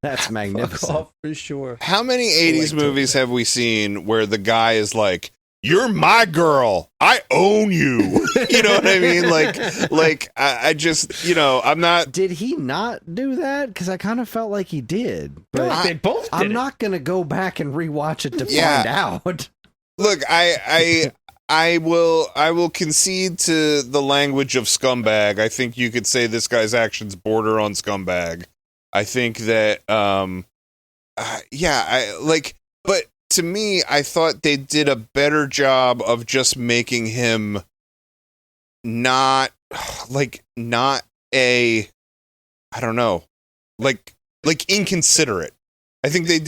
That's magnificent. Fuck off for sure. How many 80s movies have we seen where the guy is like, "You're my girl. I own you." You know what I mean? Like I just, I'm not. Did he not do that? Because I kind of felt like he did. But they both did. I'm not going to go back and rewatch it to find out. Look, I will concede to the language of scumbag. I think you could say this guy's actions border on scumbag. I think that, but to me, I thought they did a better job of just making him not a, I don't know, like inconsiderate. I think they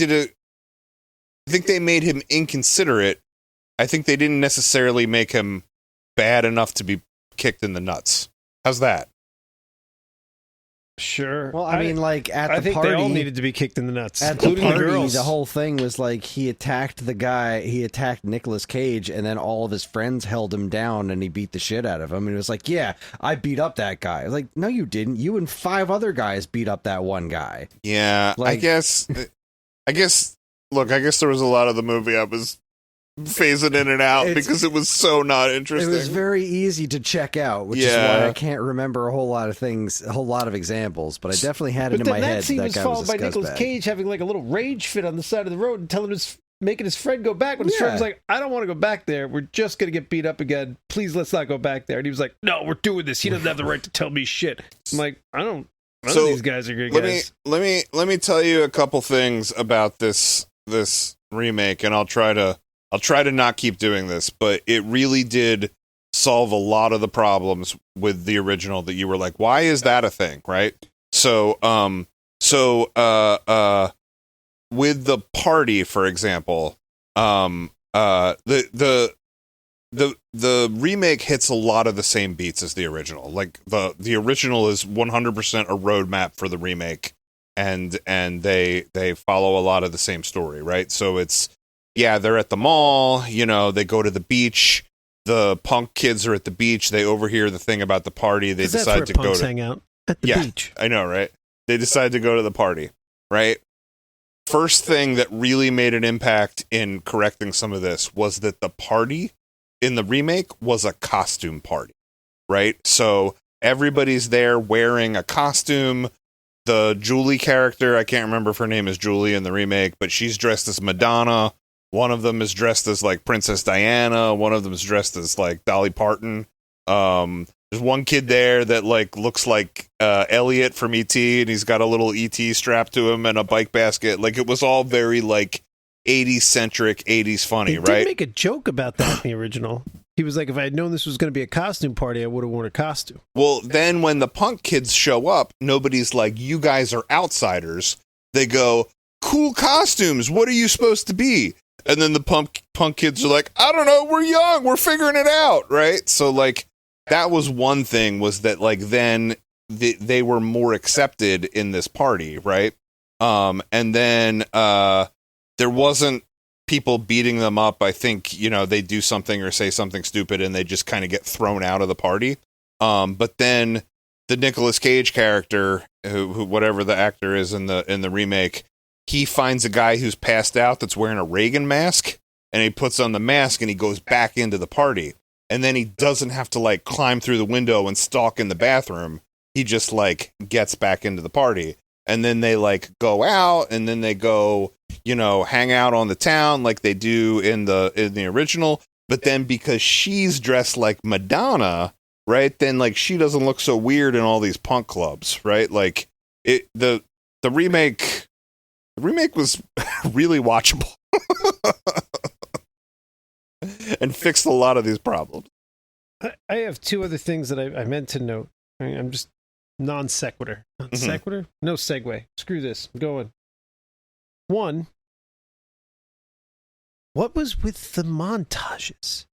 made him inconsiderate. I think they didn't necessarily make him bad enough to be kicked in the nuts. How's that? Sure. Well, I mean, like, at the I think party, they all needed to be kicked in the nuts, including the girls. The whole thing was like he attacked Nicolas Cage, and then all of his friends held him down, and he beat the shit out of him. And it was like, yeah, I beat up that guy. I was like, no, you didn't. You and 5 other guys beat up that one guy. Yeah, like, I guess. Look, I guess there was a lot of the movie I was phasing in and out because it was so not interesting. It was very easy to check out, which is why I can't remember a whole lot of examples, but I definitely had it in my head. That scene was guy followed was a by Nicolas Cage having like a little rage fit on the side of the road and telling making his friend go back when his friend was like, "I don't want to go back there. We're just gonna get beat up again. Please, let's not go back there." And he was like, "No, we're doing this. He doesn't have the right to tell me shit." I'm like, None of these guys are good guys. Let me tell you a couple things about this remake, and I'll try to not keep doing this, but it really did solve a lot of the problems with the original that you were like, why is that a thing, right? So with the party, for example, the remake hits a lot of the same beats as the original. Like the original is 100% a roadmap for the remake, and they follow a lot of the same story, right? So it's they're at the mall, they go to the beach. The punk kids are at the beach. They overhear the thing about the party. They decide to go to hang out at the beach. I know, right? They decide to go to the party, right? First thing that really made an impact in correcting some of this was that the party in the remake was a costume party, right? So everybody's there wearing a costume. The Julie character, I can't remember if her name is Julie in the remake, but she's dressed as Madonna. One of them is dressed as like Princess Diana. One of them is dressed as like Dolly Parton. There's one kid there that like looks like Elliot from E.T. and he's got a little E.T. strapped to him and a bike basket. Like it was all very like 80s centric, 80s funny, They right? did make a joke about that in the original. He was like, if I had known this was going to be a costume party, I would have worn a costume. Well, then when the punk kids show up, nobody's like, you guys are outsiders. They go, cool costumes. What are you supposed to be? And then the punk kids are like, I don't know. We're young. We're figuring it out. Right. So like that was one thing, was that like then they were more accepted in this party. Right. And then there wasn't people beating them up. I think, they do something or say something stupid and they just kind of get thrown out of the party. But then the Nicolas Cage character, who whatever the actor is in the remake, he finds a guy who's passed out that's wearing a Reagan mask, and he puts on the mask and he goes back into the party. And then he doesn't have to like climb through the window and stalk in the bathroom. He just like gets back into the party. And then they like go out, and then they go, hang out on the town like they do in the original. But then because she's dressed like Madonna, right? Then like she doesn't look so weird in all these punk clubs, right? Like the remake was really watchable and fixed a lot of these problems. I have two other things that I meant to note. I'm just non sequitur. Non sequitur? No segue. Screw this. I'm going. One, what was with the montages?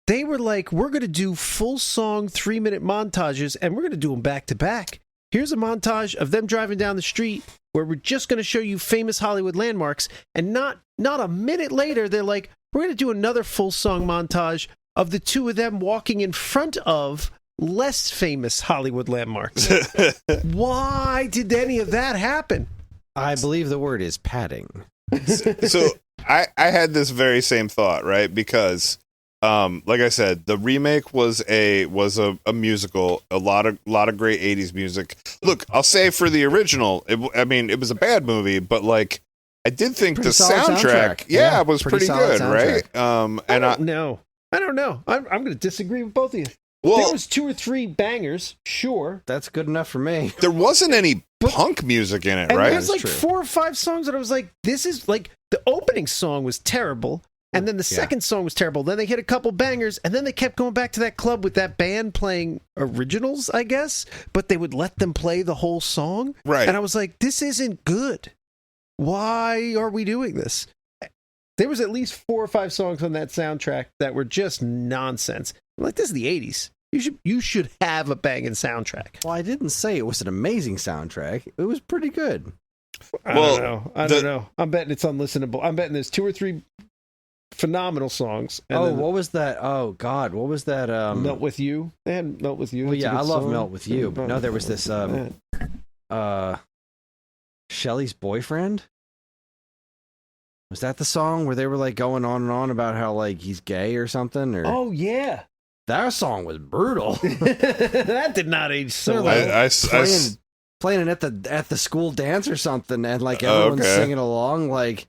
They were like, we're going to do full song 3-minute montages, and we're going to do them back to back. Here's a montage of them driving down the street where we're just going to show you famous Hollywood landmarks, and not a minute later, they're like, we're going to do another full song montage of the two of them walking in front of less famous Hollywood landmarks. Why did any of that happen? I believe the word is padding. So I had this very same thought, right? Because like I said, the remake was a musical, a lot of great 80s music. Look, I'll say for the original, it was a bad movie, but like I did think the soundtrack was pretty good, soundtrack. Right? I don't know. I'm going to disagree with both of you. Well, there was 2 or 3 bangers, sure. That's good enough for me. There wasn't any punk music in it, and right? There's like 4 or 5 songs that I was like, this is like, the opening song was terrible. And then the second song was terrible. Then they hit a couple bangers, and then they kept going back to that club with that band playing originals, I guess. But they would let them play the whole song. Right. And I was like, this isn't good. Why are we doing this? There was at least 4 or 5 songs on that soundtrack that were just nonsense. I'm like, this is the 80s. You should have a banging soundtrack. Well, I didn't say it was an amazing soundtrack. It was pretty good. I don't know. I'm betting it's unlistenable. I'm betting there's 2 or 3 phenomenal songs. And what was that? Oh God, what was that? Melt with You. They had Melt with You. Well, That's a yeah, I good love song. Melt with You. But no, there was this Shelley's Boyfriend. Was that the song where they were like going on and on about how like he's gay or something? Or Oh yeah, that song was brutal. that did not age so They're, well. playing it at the school dance or something, and like everyone's singing along. Like,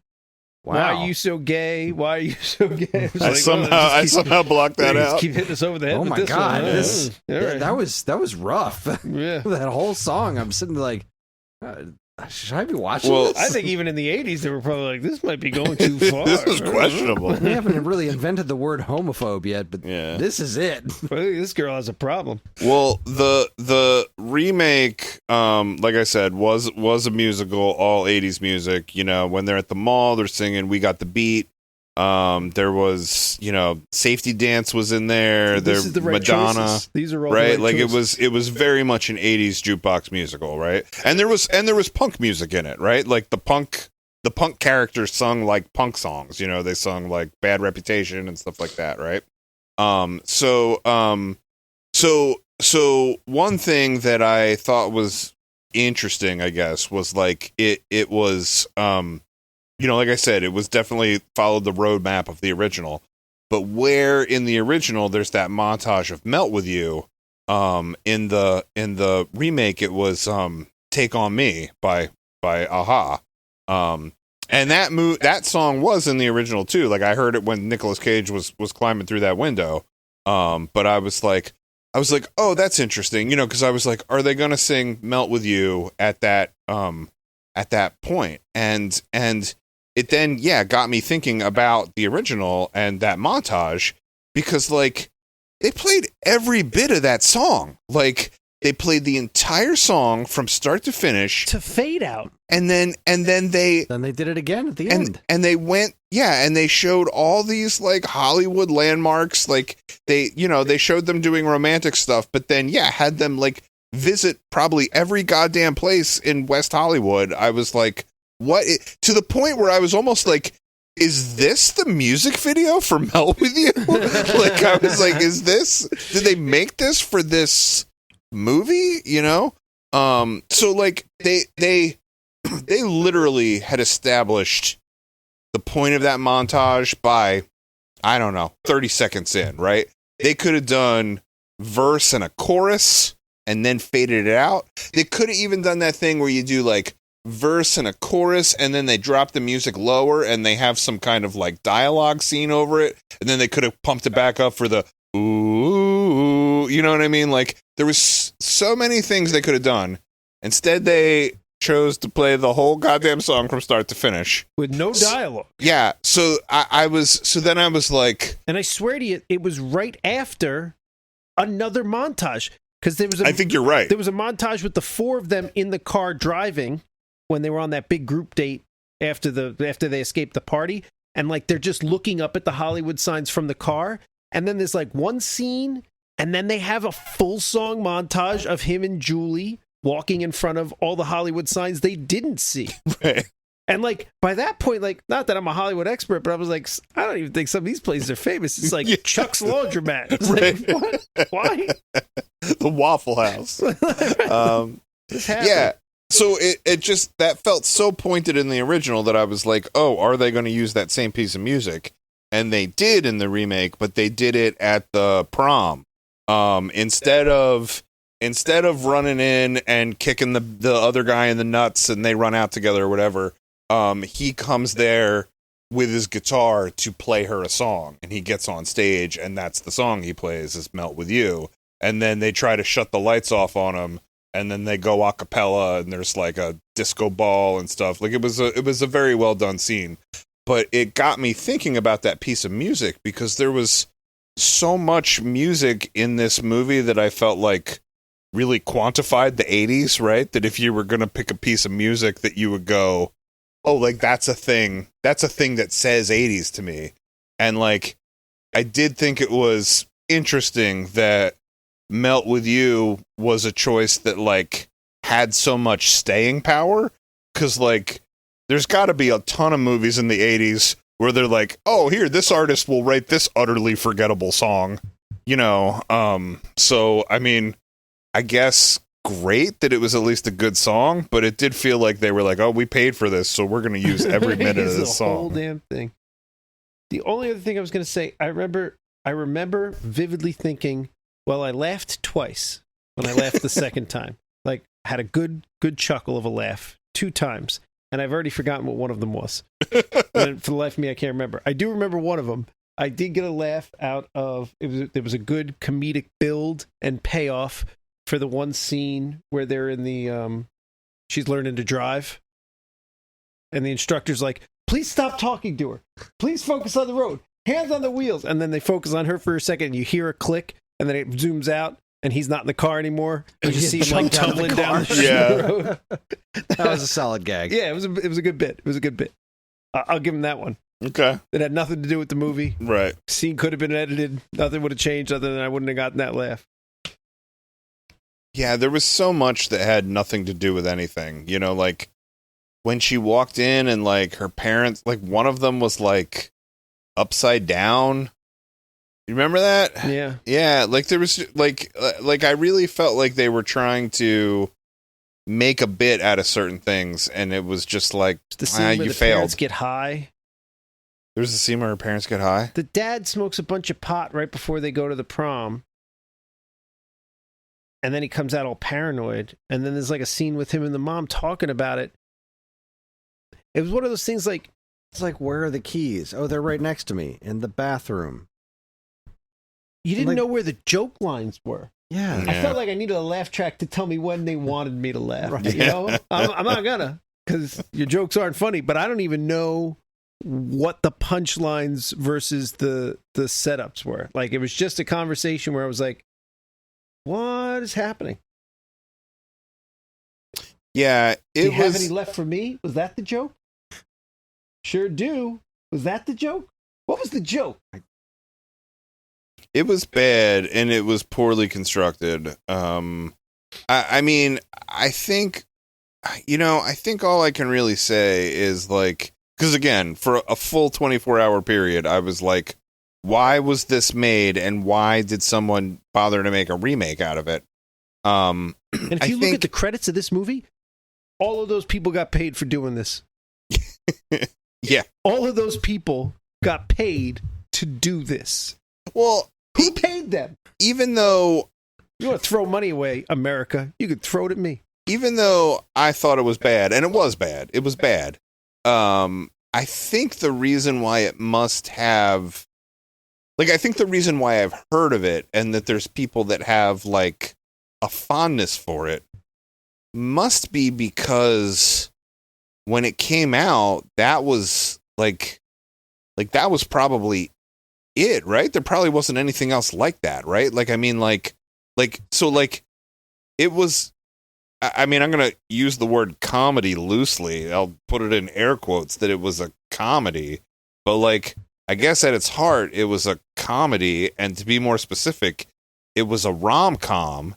wow, why are you so gay? Why are you so gay? I somehow blocked that out. Keep hitting us over the head. Oh with my this God, one. All right. that was rough. Yeah. That whole song, I'm sitting there like, should I be watching Well, this? I think even in the 80s, they were probably like, this might be going too far. This was questionable. We haven't really invented the word homophobe yet, but this is it. This girl has a problem. Well, the remake, like I said, was a musical, all 80s music. You know, when they're at the mall, they're singing "We Got the Beat." There was, Safety Dance was in there. This is the right Madonna. Choices. These are all right. The right like choices. it was very much an 80s jukebox musical, right? And there was punk music in it, right? Like the punk characters sung like punk songs. They sung like Bad Reputation and stuff like that, right? So one thing that I thought was interesting, I guess, was like it was like I said, it was definitely followed the roadmap of the original. But where in the original there's that montage of Melt With You, in the remake it was Take On Me by Aha. And that song was in the original too. Like I heard it when Nicolas Cage was climbing through that window. But I was like, oh, that's interesting, because I was like, are they gonna sing Melt With You at that point? And it then, got me thinking about the original and that montage, because like they played every bit of that song. Like they played the entire song from start to finish to fade out. And then they did it again at the end. And they went, and they showed all these like Hollywood landmarks. Like they showed them doing romantic stuff, but then had them like visit probably every goddamn place in West Hollywood. I was like, what? To the point where I was almost like, is this the music video for Melt With You? Like I was like, did they make this for this movie? So like they literally had established the point of that montage by, I don't know, 30 seconds in, right? They could have done verse and a chorus and then faded it out. They could have even done that thing where you do like verse and a chorus and then they drop the music lower and they have some kind of like dialogue scene over it, and then they could have pumped it back up for the ooh, you know what I mean? Like there was so many things they could have done. Instead they chose to play the whole goddamn song from start to finish with no dialogue. So I was like, and I swear to you, it was right after another montage, because I think you're right. There was a montage with the four of them in the car driving when they were on that big group date after they escaped the party, and like they're just looking up at the Hollywood signs from the car, and then there's like one scene, and then they have a full song montage of him and Julie walking in front of all the Hollywood signs they didn't see. Right. And like by that point, like, not that I'm a Hollywood expert, but I was like, I don't even think some of these places are famous. It's like Chuck's Laundromat. It's like, what? Why? The Waffle House. So it just, that felt so pointed in the original that I was like, oh, are they going to use that same piece of music? And they did in the remake, but they did it at the prom. Instead of running in and kicking the other guy in the nuts and they run out together or whatever, he comes there with his guitar to play her a song, and he gets on stage and that's the song he plays, is Melt With You. And then they try to shut the lights off on him, and then they go a cappella and there's like a disco ball and stuff. Like it was a very well done scene, but it got me thinking about that piece of music, because there was so much music in this movie that I felt like really quantified the 80s, right? That if you were going to pick a piece of music that you would go, oh, like that's a thing that says 80s to me. And like, I did think it was interesting that Melt With You was a choice that like had so much staying power, because like there's got to be a ton of movies in the 80s where they're like, oh, here, this artist will write this utterly forgettable song, so I mean, I guess great that it was at least a good song, but it did feel like they were like, oh, we paid for this, so we're going to use every minute of this song. The whole damn thing. The only other thing I was going to say, I remember vividly thinking, well, I laughed twice when I laughed the second time. Like, had a good chuckle of a laugh 2 times, and I've already forgotten what one of them was. And for the life of me, I can't remember. I do remember one of them. I did get a laugh out of there was a good comedic build and payoff for the one scene where they're in the she's learning to drive, and the instructor's like, please stop talking to her, please focus on the road, hands on the wheels, and then they focus on her for a second and you hear a click, and then it zooms out and he's not in the car anymore. You just see him like tumbling down the road. That was a solid gag. Yeah, it was a good bit. I'll give him that one. Okay. that had nothing to do with the movie. Right. Scene could have been edited. Nothing would have changed other than I wouldn't have gotten that laugh. Yeah, there was so much that had nothing to do with anything. You know, like when she walked in and like her parents, like one of them was like upside down. You remember that? Yeah. Yeah, like there was like I really felt like they were trying to make a bit out of certain things, and it was just like, The scene where you the failed. parents get high. There's a scene where her parents get high. The dad smokes a bunch of pot right before they go to the prom. And then he comes out all paranoid. And then there's like a scene with him and the mom talking about it. It was one of those things like, It's like, where are the keys? Oh, they're right next to me in the bathroom. you didn't Like- know where the joke lines were. Yeah. I felt like I needed a laugh track to tell me when they wanted me to laugh. Right. You know, I'm not gonna, because your jokes aren't funny. But I don't even know what the punchlines versus the setups were. Like it was just a conversation where I was like, "What is happening? Yeah, Do you it have was. any left for me? Was that the joke? Sure do. Was that the joke? What was the joke? It was bad, and it was poorly constructed. I mean, I think, I think all I can really say is like, because again, for a full 24-hour period, I was like, why was this made, and why did someone bother to make a remake out of it? And if I you look think- at the credits of this movie, all of those people got paid for doing this. Yeah. All of those people got paid to do this. Well, Who paid them? even though You want to throw money away, America? You could throw it at me. I thought it was bad, and it was bad. It was bad. I think the reason why it must have, like, I think the reason why I've heard of it and that there's people that have like a fondness for it must be because when it came out, that was like that was probably it, right? There probably wasn't anything else like that, right? Like, I mean, so it was. I mean, I'm going to use the word comedy loosely. I'll put it in air quotes that it was a comedy. But, like, I guess at its heart, it was a comedy. And to be more specific, it was a rom-com.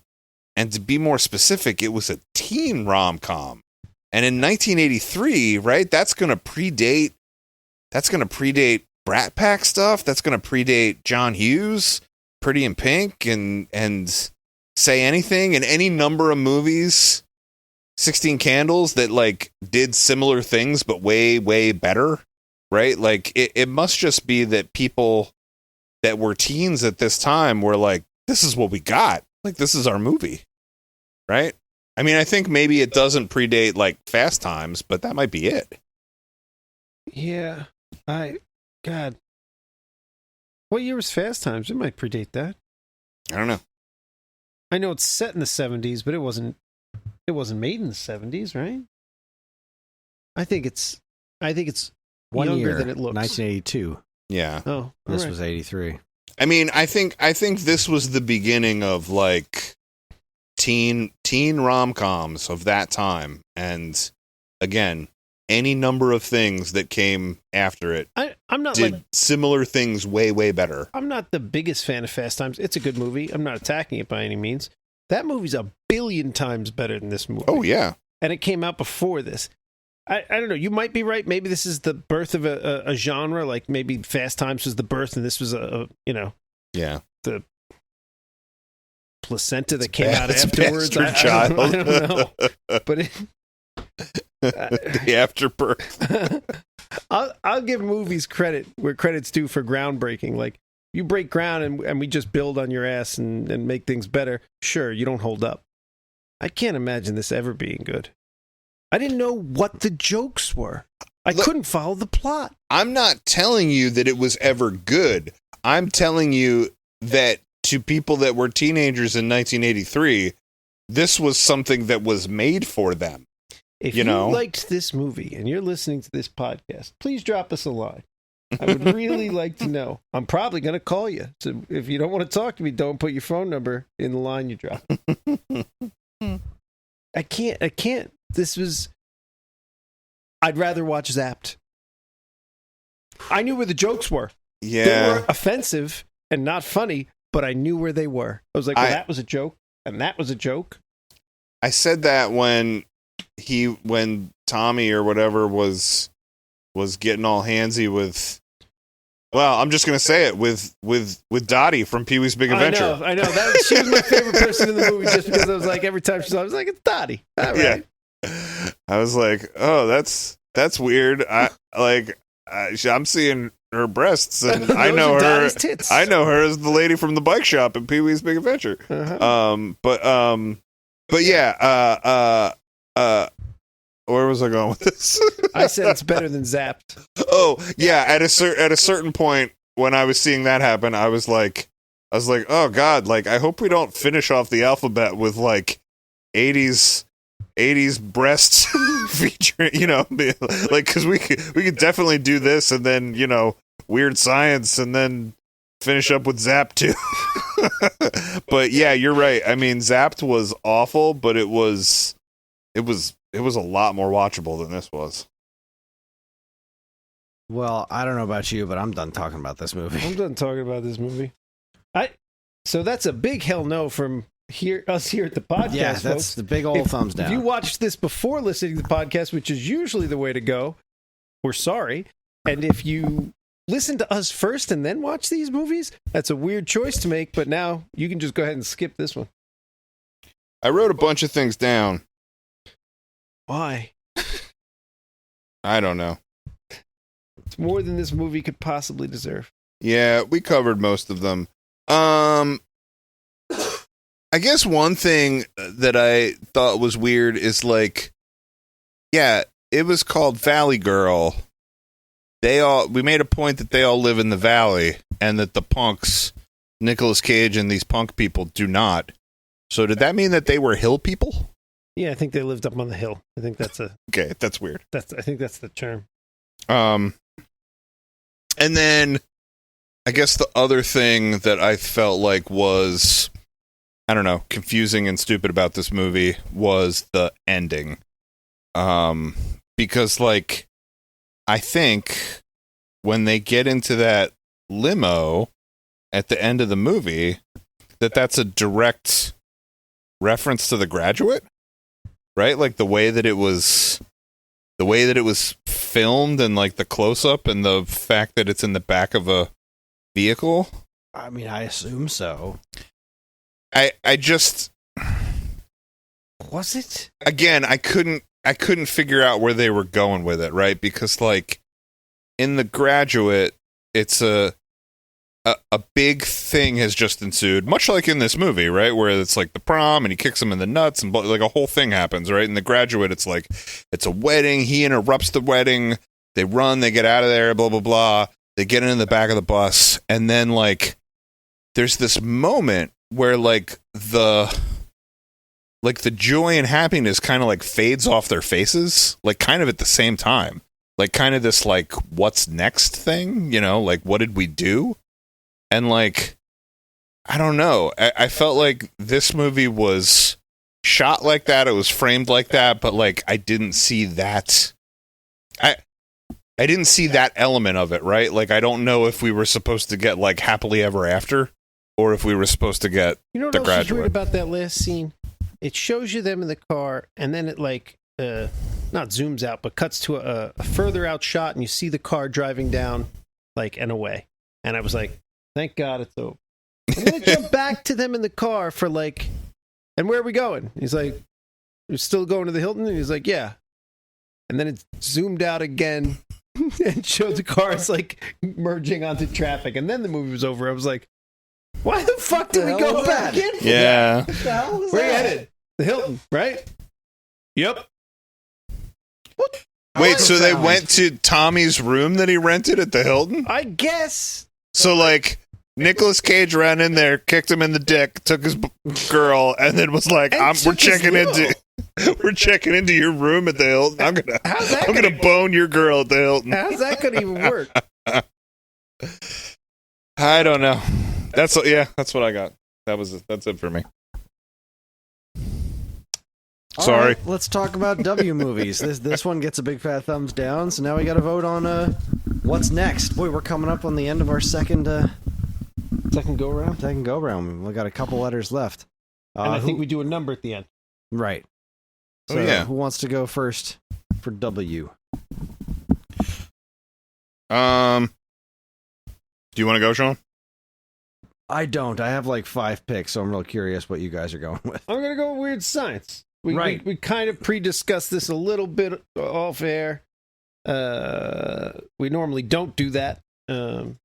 And to be more specific, it was a teen rom-com. And in 1983, right, that's going to predate Brat Pack stuff. That's going to predate John Hughes, Pretty in Pink, and Say Anything, and any number of movies, 16 Candles, that like did similar things but way, way better, right? Like it must just be that people that were teens at this time were like, this is what we got. Like, this is our movie, right? I mean, I think maybe it doesn't predate like Fast Times, but that might be it. Yeah. God. What year was Fast Times? It might predate that. I don't know. I know it's set in the 70s, but it wasn't made in the 70s, right? I think it's 1 younger year, than it looks. 1982. Yeah. Oh, This alright. was 83. I mean, I think this was the beginning of like teen rom-coms of that time, and again, any number of things that came after it I'm not did like similar things way, way better. I'm not the biggest fan of Fast Times. It's a good movie. I'm not attacking it by any means. That movie's a billion times better than this movie. Oh yeah, And it came out before this. I don't know. You might be right. Maybe this is the birth of a genre. Like maybe Fast Times was the birth, and this was yeah. the placenta that came out It's afterwards. bastard I child. don't know. But The afterbirth. I'll give movies credit where credit's due for groundbreaking. Like you break ground and we just build on your ass and make things better. Sure, you don't hold up. I can't imagine this ever being good. I didn't know what the jokes were. I Look- couldn't follow the plot. I'm not telling you that it was ever good. I'm telling you that to people that were teenagers in 1983, this was something that was made for them. If You know? liked this movie and you're listening to this podcast, please drop us a line. I would really like to know. I'm probably going to call you. So if you don't want to talk to me, don't put your phone number in the line you drop. I can't. I'd rather watch Zapped. I knew where the jokes were. They Yeah. were offensive and not funny, but I knew where they were. I was like, well, that was a joke, and that was a joke. I said that when Tommy or whatever was getting all handsy with. Well, I'm just gonna say it with Dottie from Pee-wee's Big Adventure. I know. She was my favorite person in the movie just because I was like, every time she saw, I was like, it's Dottie. All right. Yeah. I was like, oh, that's weird. I'm seeing her breasts, and I know her. Dottie's tits. I know her as the lady from the bike shop in Pee-wee's Big Adventure. Uh-huh. But yeah. Where was I going with this? I said it's better than Zapped. Oh yeah, at a certain point when I was seeing that happen, I was like, oh god, like I hope we don't finish off the alphabet with like 80s breasts featuring, like because we could definitely do this and then Weird Science and then finish up with Zapped too. But yeah, you're right. I mean, Zapped was awful, but it was a lot more watchable than this was. Well, I don't know about you, but I'm done talking about this movie. I'm done talking about this movie. So that's a big hell no from us here at the podcast. Yeah, that's folks. the big old thumbs down. If you watched this before listening to the podcast, which is usually the way to go, we're sorry. And if you listen to us first and then watch these movies, that's a weird choice to make, but now you can just go ahead and skip this one. I wrote a bunch of things down. Why? I don't know. It's more than this movie could possibly deserve. Yeah, we covered most of them. I guess one thing that I thought was weird is like, yeah, it was called Valley Girl. We made a point that they all live in the valley and that the punks, Nicolas Cage and these punk people do not. So did that mean that they were hill people? Yeah, I think they lived up on the hill. I think that's okay. That's weird. I think that's the term. And then I guess the other thing that I felt like was, I don't know, confusing and stupid about this movie was the ending. Because like, I think when they get into that limo at the end of the movie, that's a direct reference to The Graduate. Right? Like the way that it was filmed and like the close up and the fact that it's in the back of a vehicle. I mean, I assume so. I just was it? Again, I couldn't figure out where they were going with it, right? Because like in The Graduate, it's a big thing has just ensued, much like in this movie, right? Where it's like the prom and he kicks him in the nuts and like a whole thing happens, right? In The Graduate, it's like, it's a wedding. He interrupts the wedding. They run, they get out of there, blah, blah, blah. They get in the back of the bus. And then like, there's this moment where like the joy and happiness kind of like fades off their faces, like kind of at the same time, like kind of this like, what's next thing, like, what did we do? And like, I don't know. I felt like this movie was shot like that. It was framed like that, but like I didn't see that. I didn't see that element of it, right? Like I don't know if we were supposed to get like happily ever after, or if we were supposed to get what The else Graduate. is weird about that last scene? It shows you them in the car, and then it like not zooms out, but cuts to a further out shot, and you see the car driving down like and away. And I was like, thank God it's over. And then I jump back to them in the car for like, and where are we going? He's like, we're still going to the Hilton? And he's like, yeah. And then it zoomed out again and showed the cars like merging onto traffic. And then the movie was over. I was like, why the fuck did we go back in? Yeah. What the hell was Where you that? headed? The Hilton, right? Yep. What? Wait, so they went to Tommy's room that he rented at the Hilton? I guess. So like, Nicolas Cage ran in there, kicked him in the dick, took his girl, and then was like, "We're checking into your room at the Hilton. I'm gonna bone your girl at the Hilton." How's that gonna even work? I don't know. That's what I got. That's it for me. All Sorry. right, let's talk about W movies. This one gets a big fat thumbs down. So now we got to vote on What's next? Boy, we're coming up on the end of our second go round. Second go round. We got a couple letters left. And I think we do a number at the end. Right. Oh, So yeah. who wants to go first for W? Do you want to go, Sean? I don't. I have like 5 picks, so I'm real curious what you guys are going with. I'm gonna go with Weird Science. Right. We kind of pre-discussed this a little bit off air. We normally don't do that. I'm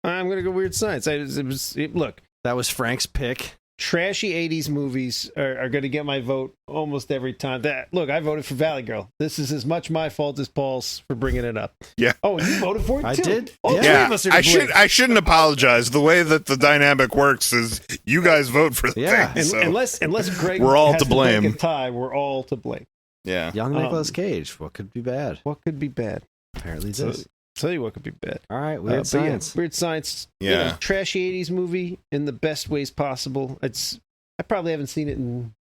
gonna go Weird Science. Look, That was Frank's pick. trashy 80s movies are going to get my vote almost every time. Look, I voted for Valley Girl. This is as much my fault as Paul's for bringing it up. Yeah. Oh, you voted for it too? I did. All Yeah. three of us are to blame. I shouldn't apologize. The way that the dynamic works is you guys vote for the Yeah. thing. So. Unless Greg We're all has to blame. break a tie, we're all to blame. Yeah. Young Nicolas Cage. What could be bad? What could be bad? Apparently So- this. Tell you what could be bad. All right, But Weird yeah, Science. Weird Science. Yeah. Trashy 80s movie in the best ways possible. I probably haven't seen it in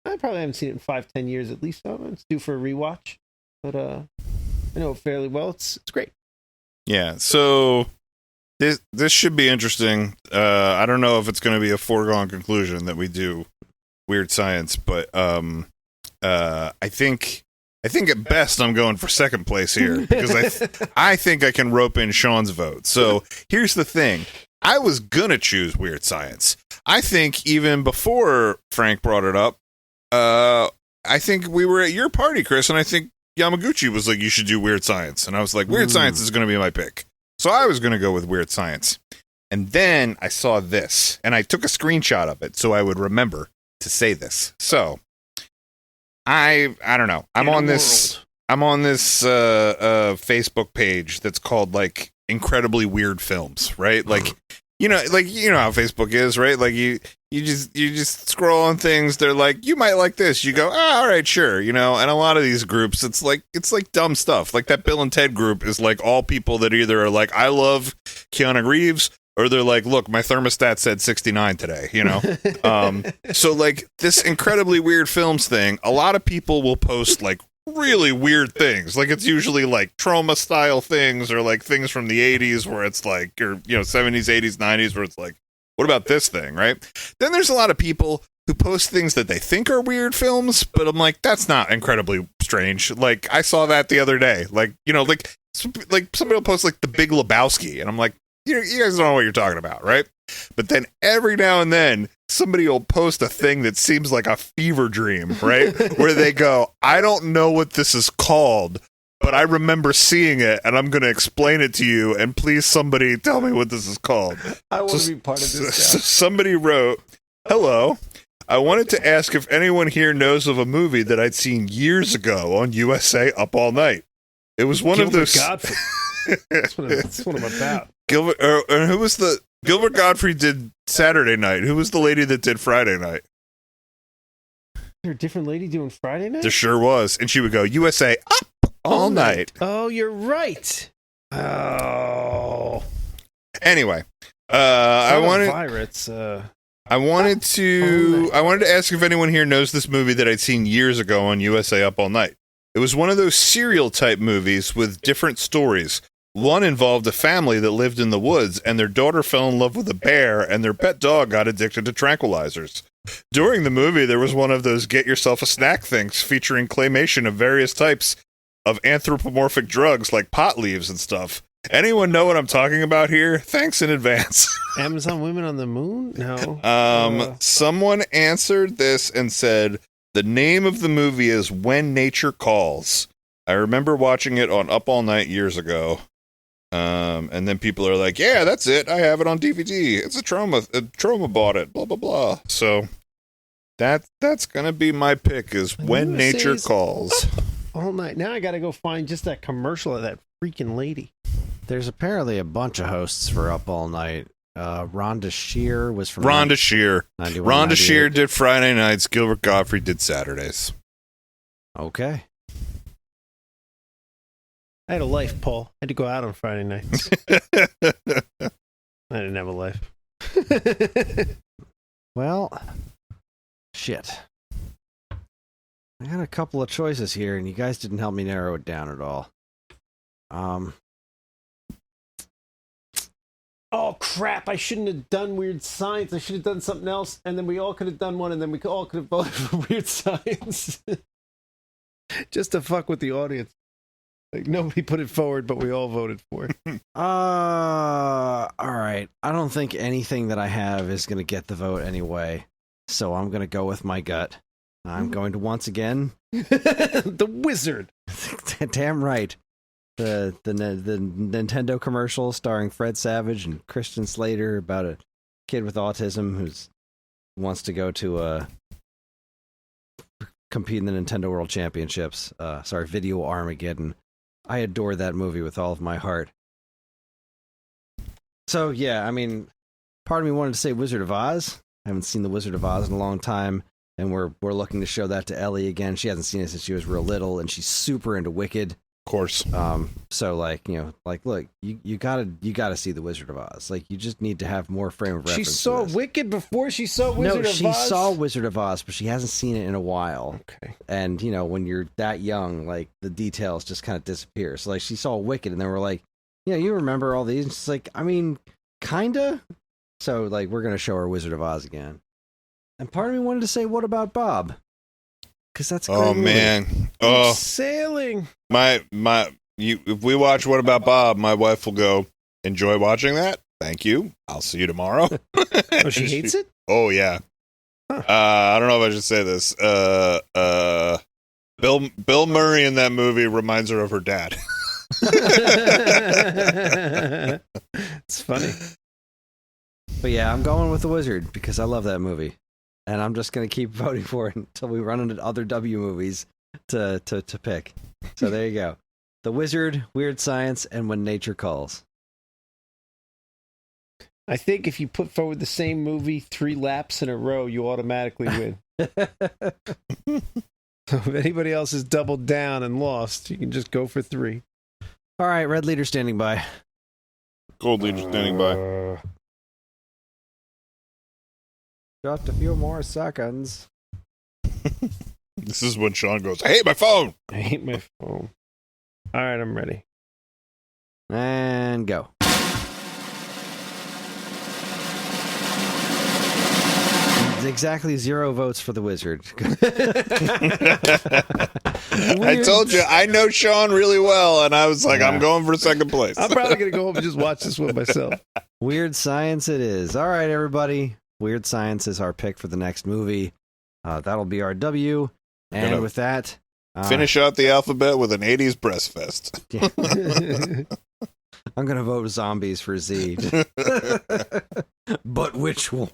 5-10 years at least. So it's due for a rewatch. But I know it fairly well. It's great. Yeah. So this should be interesting. I don't know if it's going to be a foregone conclusion that we do Weird Science, but I think at best I'm going for second place here because I think I can rope in Sean's vote. So here's the thing. I was gonna choose Weird Science. I think even before Frank brought it up, I think we were at your party, Chris, and I think Yamaguchi was like, you should do Weird Science. And I was like, Weird Science is going to be my pick. So I was going to go with Weird Science. And then I saw this, and I took a screenshot of it so I would remember to say this. So I don't know. I'm on this Facebook page that's called like Incredibly Weird Films, right? Like you know how Facebook is, right? Like you just scroll on things. They're like, you might like this. You go, all right, sure, And a lot of these groups, it's like dumb stuff. Like that Bill and Ted group is like all people that either are like, I love Keanu Reeves, or they're like, look, my thermostat said 69 today. So like this Incredibly Weird Films thing, a lot of people will post like really weird things. Like it's usually like trauma style things or like things from the 80s where it's like, or 70s, 80s, 90s where it's like, what about this thing, right? Then there's a lot of people who post things that they think are weird films, but I'm like, that's not incredibly strange. Like I saw that the other day. Like somebody will post like The Big Lebowski, and I'm like, you guys don't know what you're talking about, right? But then every now and then somebody will post a thing that seems like a fever dream, right? Where they go, I don't know what this is called, but I remember seeing it, and I'm going to explain it to you, and please somebody tell me what this is called. I want to be part of this. So somebody wrote, hello, I wanted to ask if anyone here knows of a movie that I'd seen years ago on USA Up All Night. It was one of those... Godfrey. That's what I'm about. Gilbert, who was the... Gilbert Godfrey did Saturday night. Who was the lady that did Friday night? Is there a different lady doing Friday night? There sure was. And she would go, USA Up All Night. Oh, you're right. Oh. Anyway, I wanted to ask if anyone here knows this movie that I'd seen years ago on USA Up All Night. It was one of those serial type movies with different stories. One involved a family that lived in the woods, and their daughter fell in love with a bear, and their pet dog got addicted to tranquilizers. During the movie, there was one of those get yourself a snack things featuring claymation of various types of anthropomorphic drugs like pot leaves and stuff. Anyone know what I'm talking about here? Thanks in advance. Amazon Women on the Moon? No. Someone answered this and said, the name of the movie is When Nature Calls. I remember watching it on Up All Night years ago. And then people are like, yeah, that's it. I have it on DVD. It's a Trauma bought it, blah, blah, blah. So that's going to be my pick is When Nature Calls. All night. Now I got to go find just that commercial of that freaking lady. There's apparently a bunch of hosts for Up All Night. Rhonda Shear was from Rhonda Shear. 91, Rhonda 98. Shear did Friday nights. Gilbert Godfrey did Saturdays. Okay. I had a life, Paul. I had to go out on Friday nights. I didn't have a life. Well, shit. I got a couple of choices here, and you guys didn't help me narrow it down at all. Oh crap! I shouldn't have done Weird Science. I should have done something else, and then we all could have done one, and then we all could have voted for Weird Science, just to fuck with the audience. Like nobody put it forward, but we all voted for it. All right. I don't think anything that I have is going to get the vote anyway, so I'm going to go with my gut. I'm going to once again The Wizard. damn right. The Nintendo commercial starring Fred Savage and Christian Slater about a kid with autism who wants to go to compete in the Nintendo World Championships. Video Armageddon. I adore that movie with all of my heart. So yeah, I mean, part of me wanted to say Wizard of Oz. I haven't seen the Wizard of Oz in a long time, and we're looking to show that to Ellie again. She hasn't seen it since she was real little, and she's super into Wicked. Of course. So look, you gotta see the Wizard of Oz. Like, you just need to have more frame of reference. She saw Wicked before she saw Wizard of Oz? No, she saw Wizard of Oz, but she hasn't seen it in a while. Okay. And, when you're that young, like, the details just kind of disappear. So, like, she saw Wicked, and then we're like, you remember all these? And she's like, I mean, kinda. So, like, we're gonna show her Wizard of Oz again. And part of me wanted to say, what about Bob? Because that's a great movie. Man. Oh, sailing. If we watch What About Bob, my wife will go, enjoy watching that. Thank you. I'll see you tomorrow. Oh, she hates it? Oh, yeah. Huh. I don't know if I should say this. Bill Murray in that movie reminds her of her dad. It's funny. But yeah, I'm going with The Wizard because I love that movie. And I'm just going to keep voting for it until we run into other W movies to pick. So there you go. The Wizard, Weird Science, and When Nature Calls. I think if you put forward the same movie 3 laps in a row, you automatically win. So if anybody else has doubled down and lost, you can just go for 3. All right, Red Leader standing by. Gold Leader standing by. Just a few more seconds. This is when Sean goes, I hate my phone. I hate my phone. All right, I'm ready. And go. Exactly 0 votes for the Wizard. I told you, I know Sean really well, and I was like, I'm going for second place. I'm probably going to go home and just watch this one myself. Weird Science it is. All right, everybody. Weird Science is our pick for the next movie. That'll be our W. And with that... finish out the alphabet with an 80s breast fest. Yeah. I'm going to vote Zombies for Z. But which one?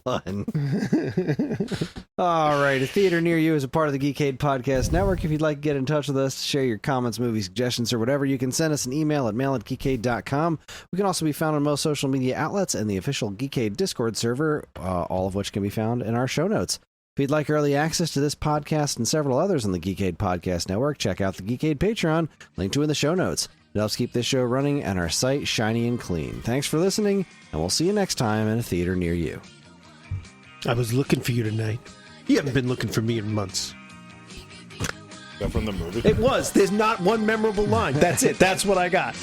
All right. A theater near you is a part of the Geekade Podcast Network. If you'd like to get in touch with us, share your comments, movie suggestions, or whatever, you can send us an email at mail@geekade.com. We can also be found on most social media outlets and the official Geekade Discord server, all of which can be found in our show notes. If you'd like early access to this podcast and several others on the Geekade Podcast Network, check out the Geekade Patreon, linked to in the show notes. It helps keep this show running and our site shiny and clean. Thanks for listening, and we'll see you next time in a theater near you. I was looking for you tonight. You haven't been looking for me in months. Is that from the movie? It was. There's not one memorable line. That's it. That's what I got.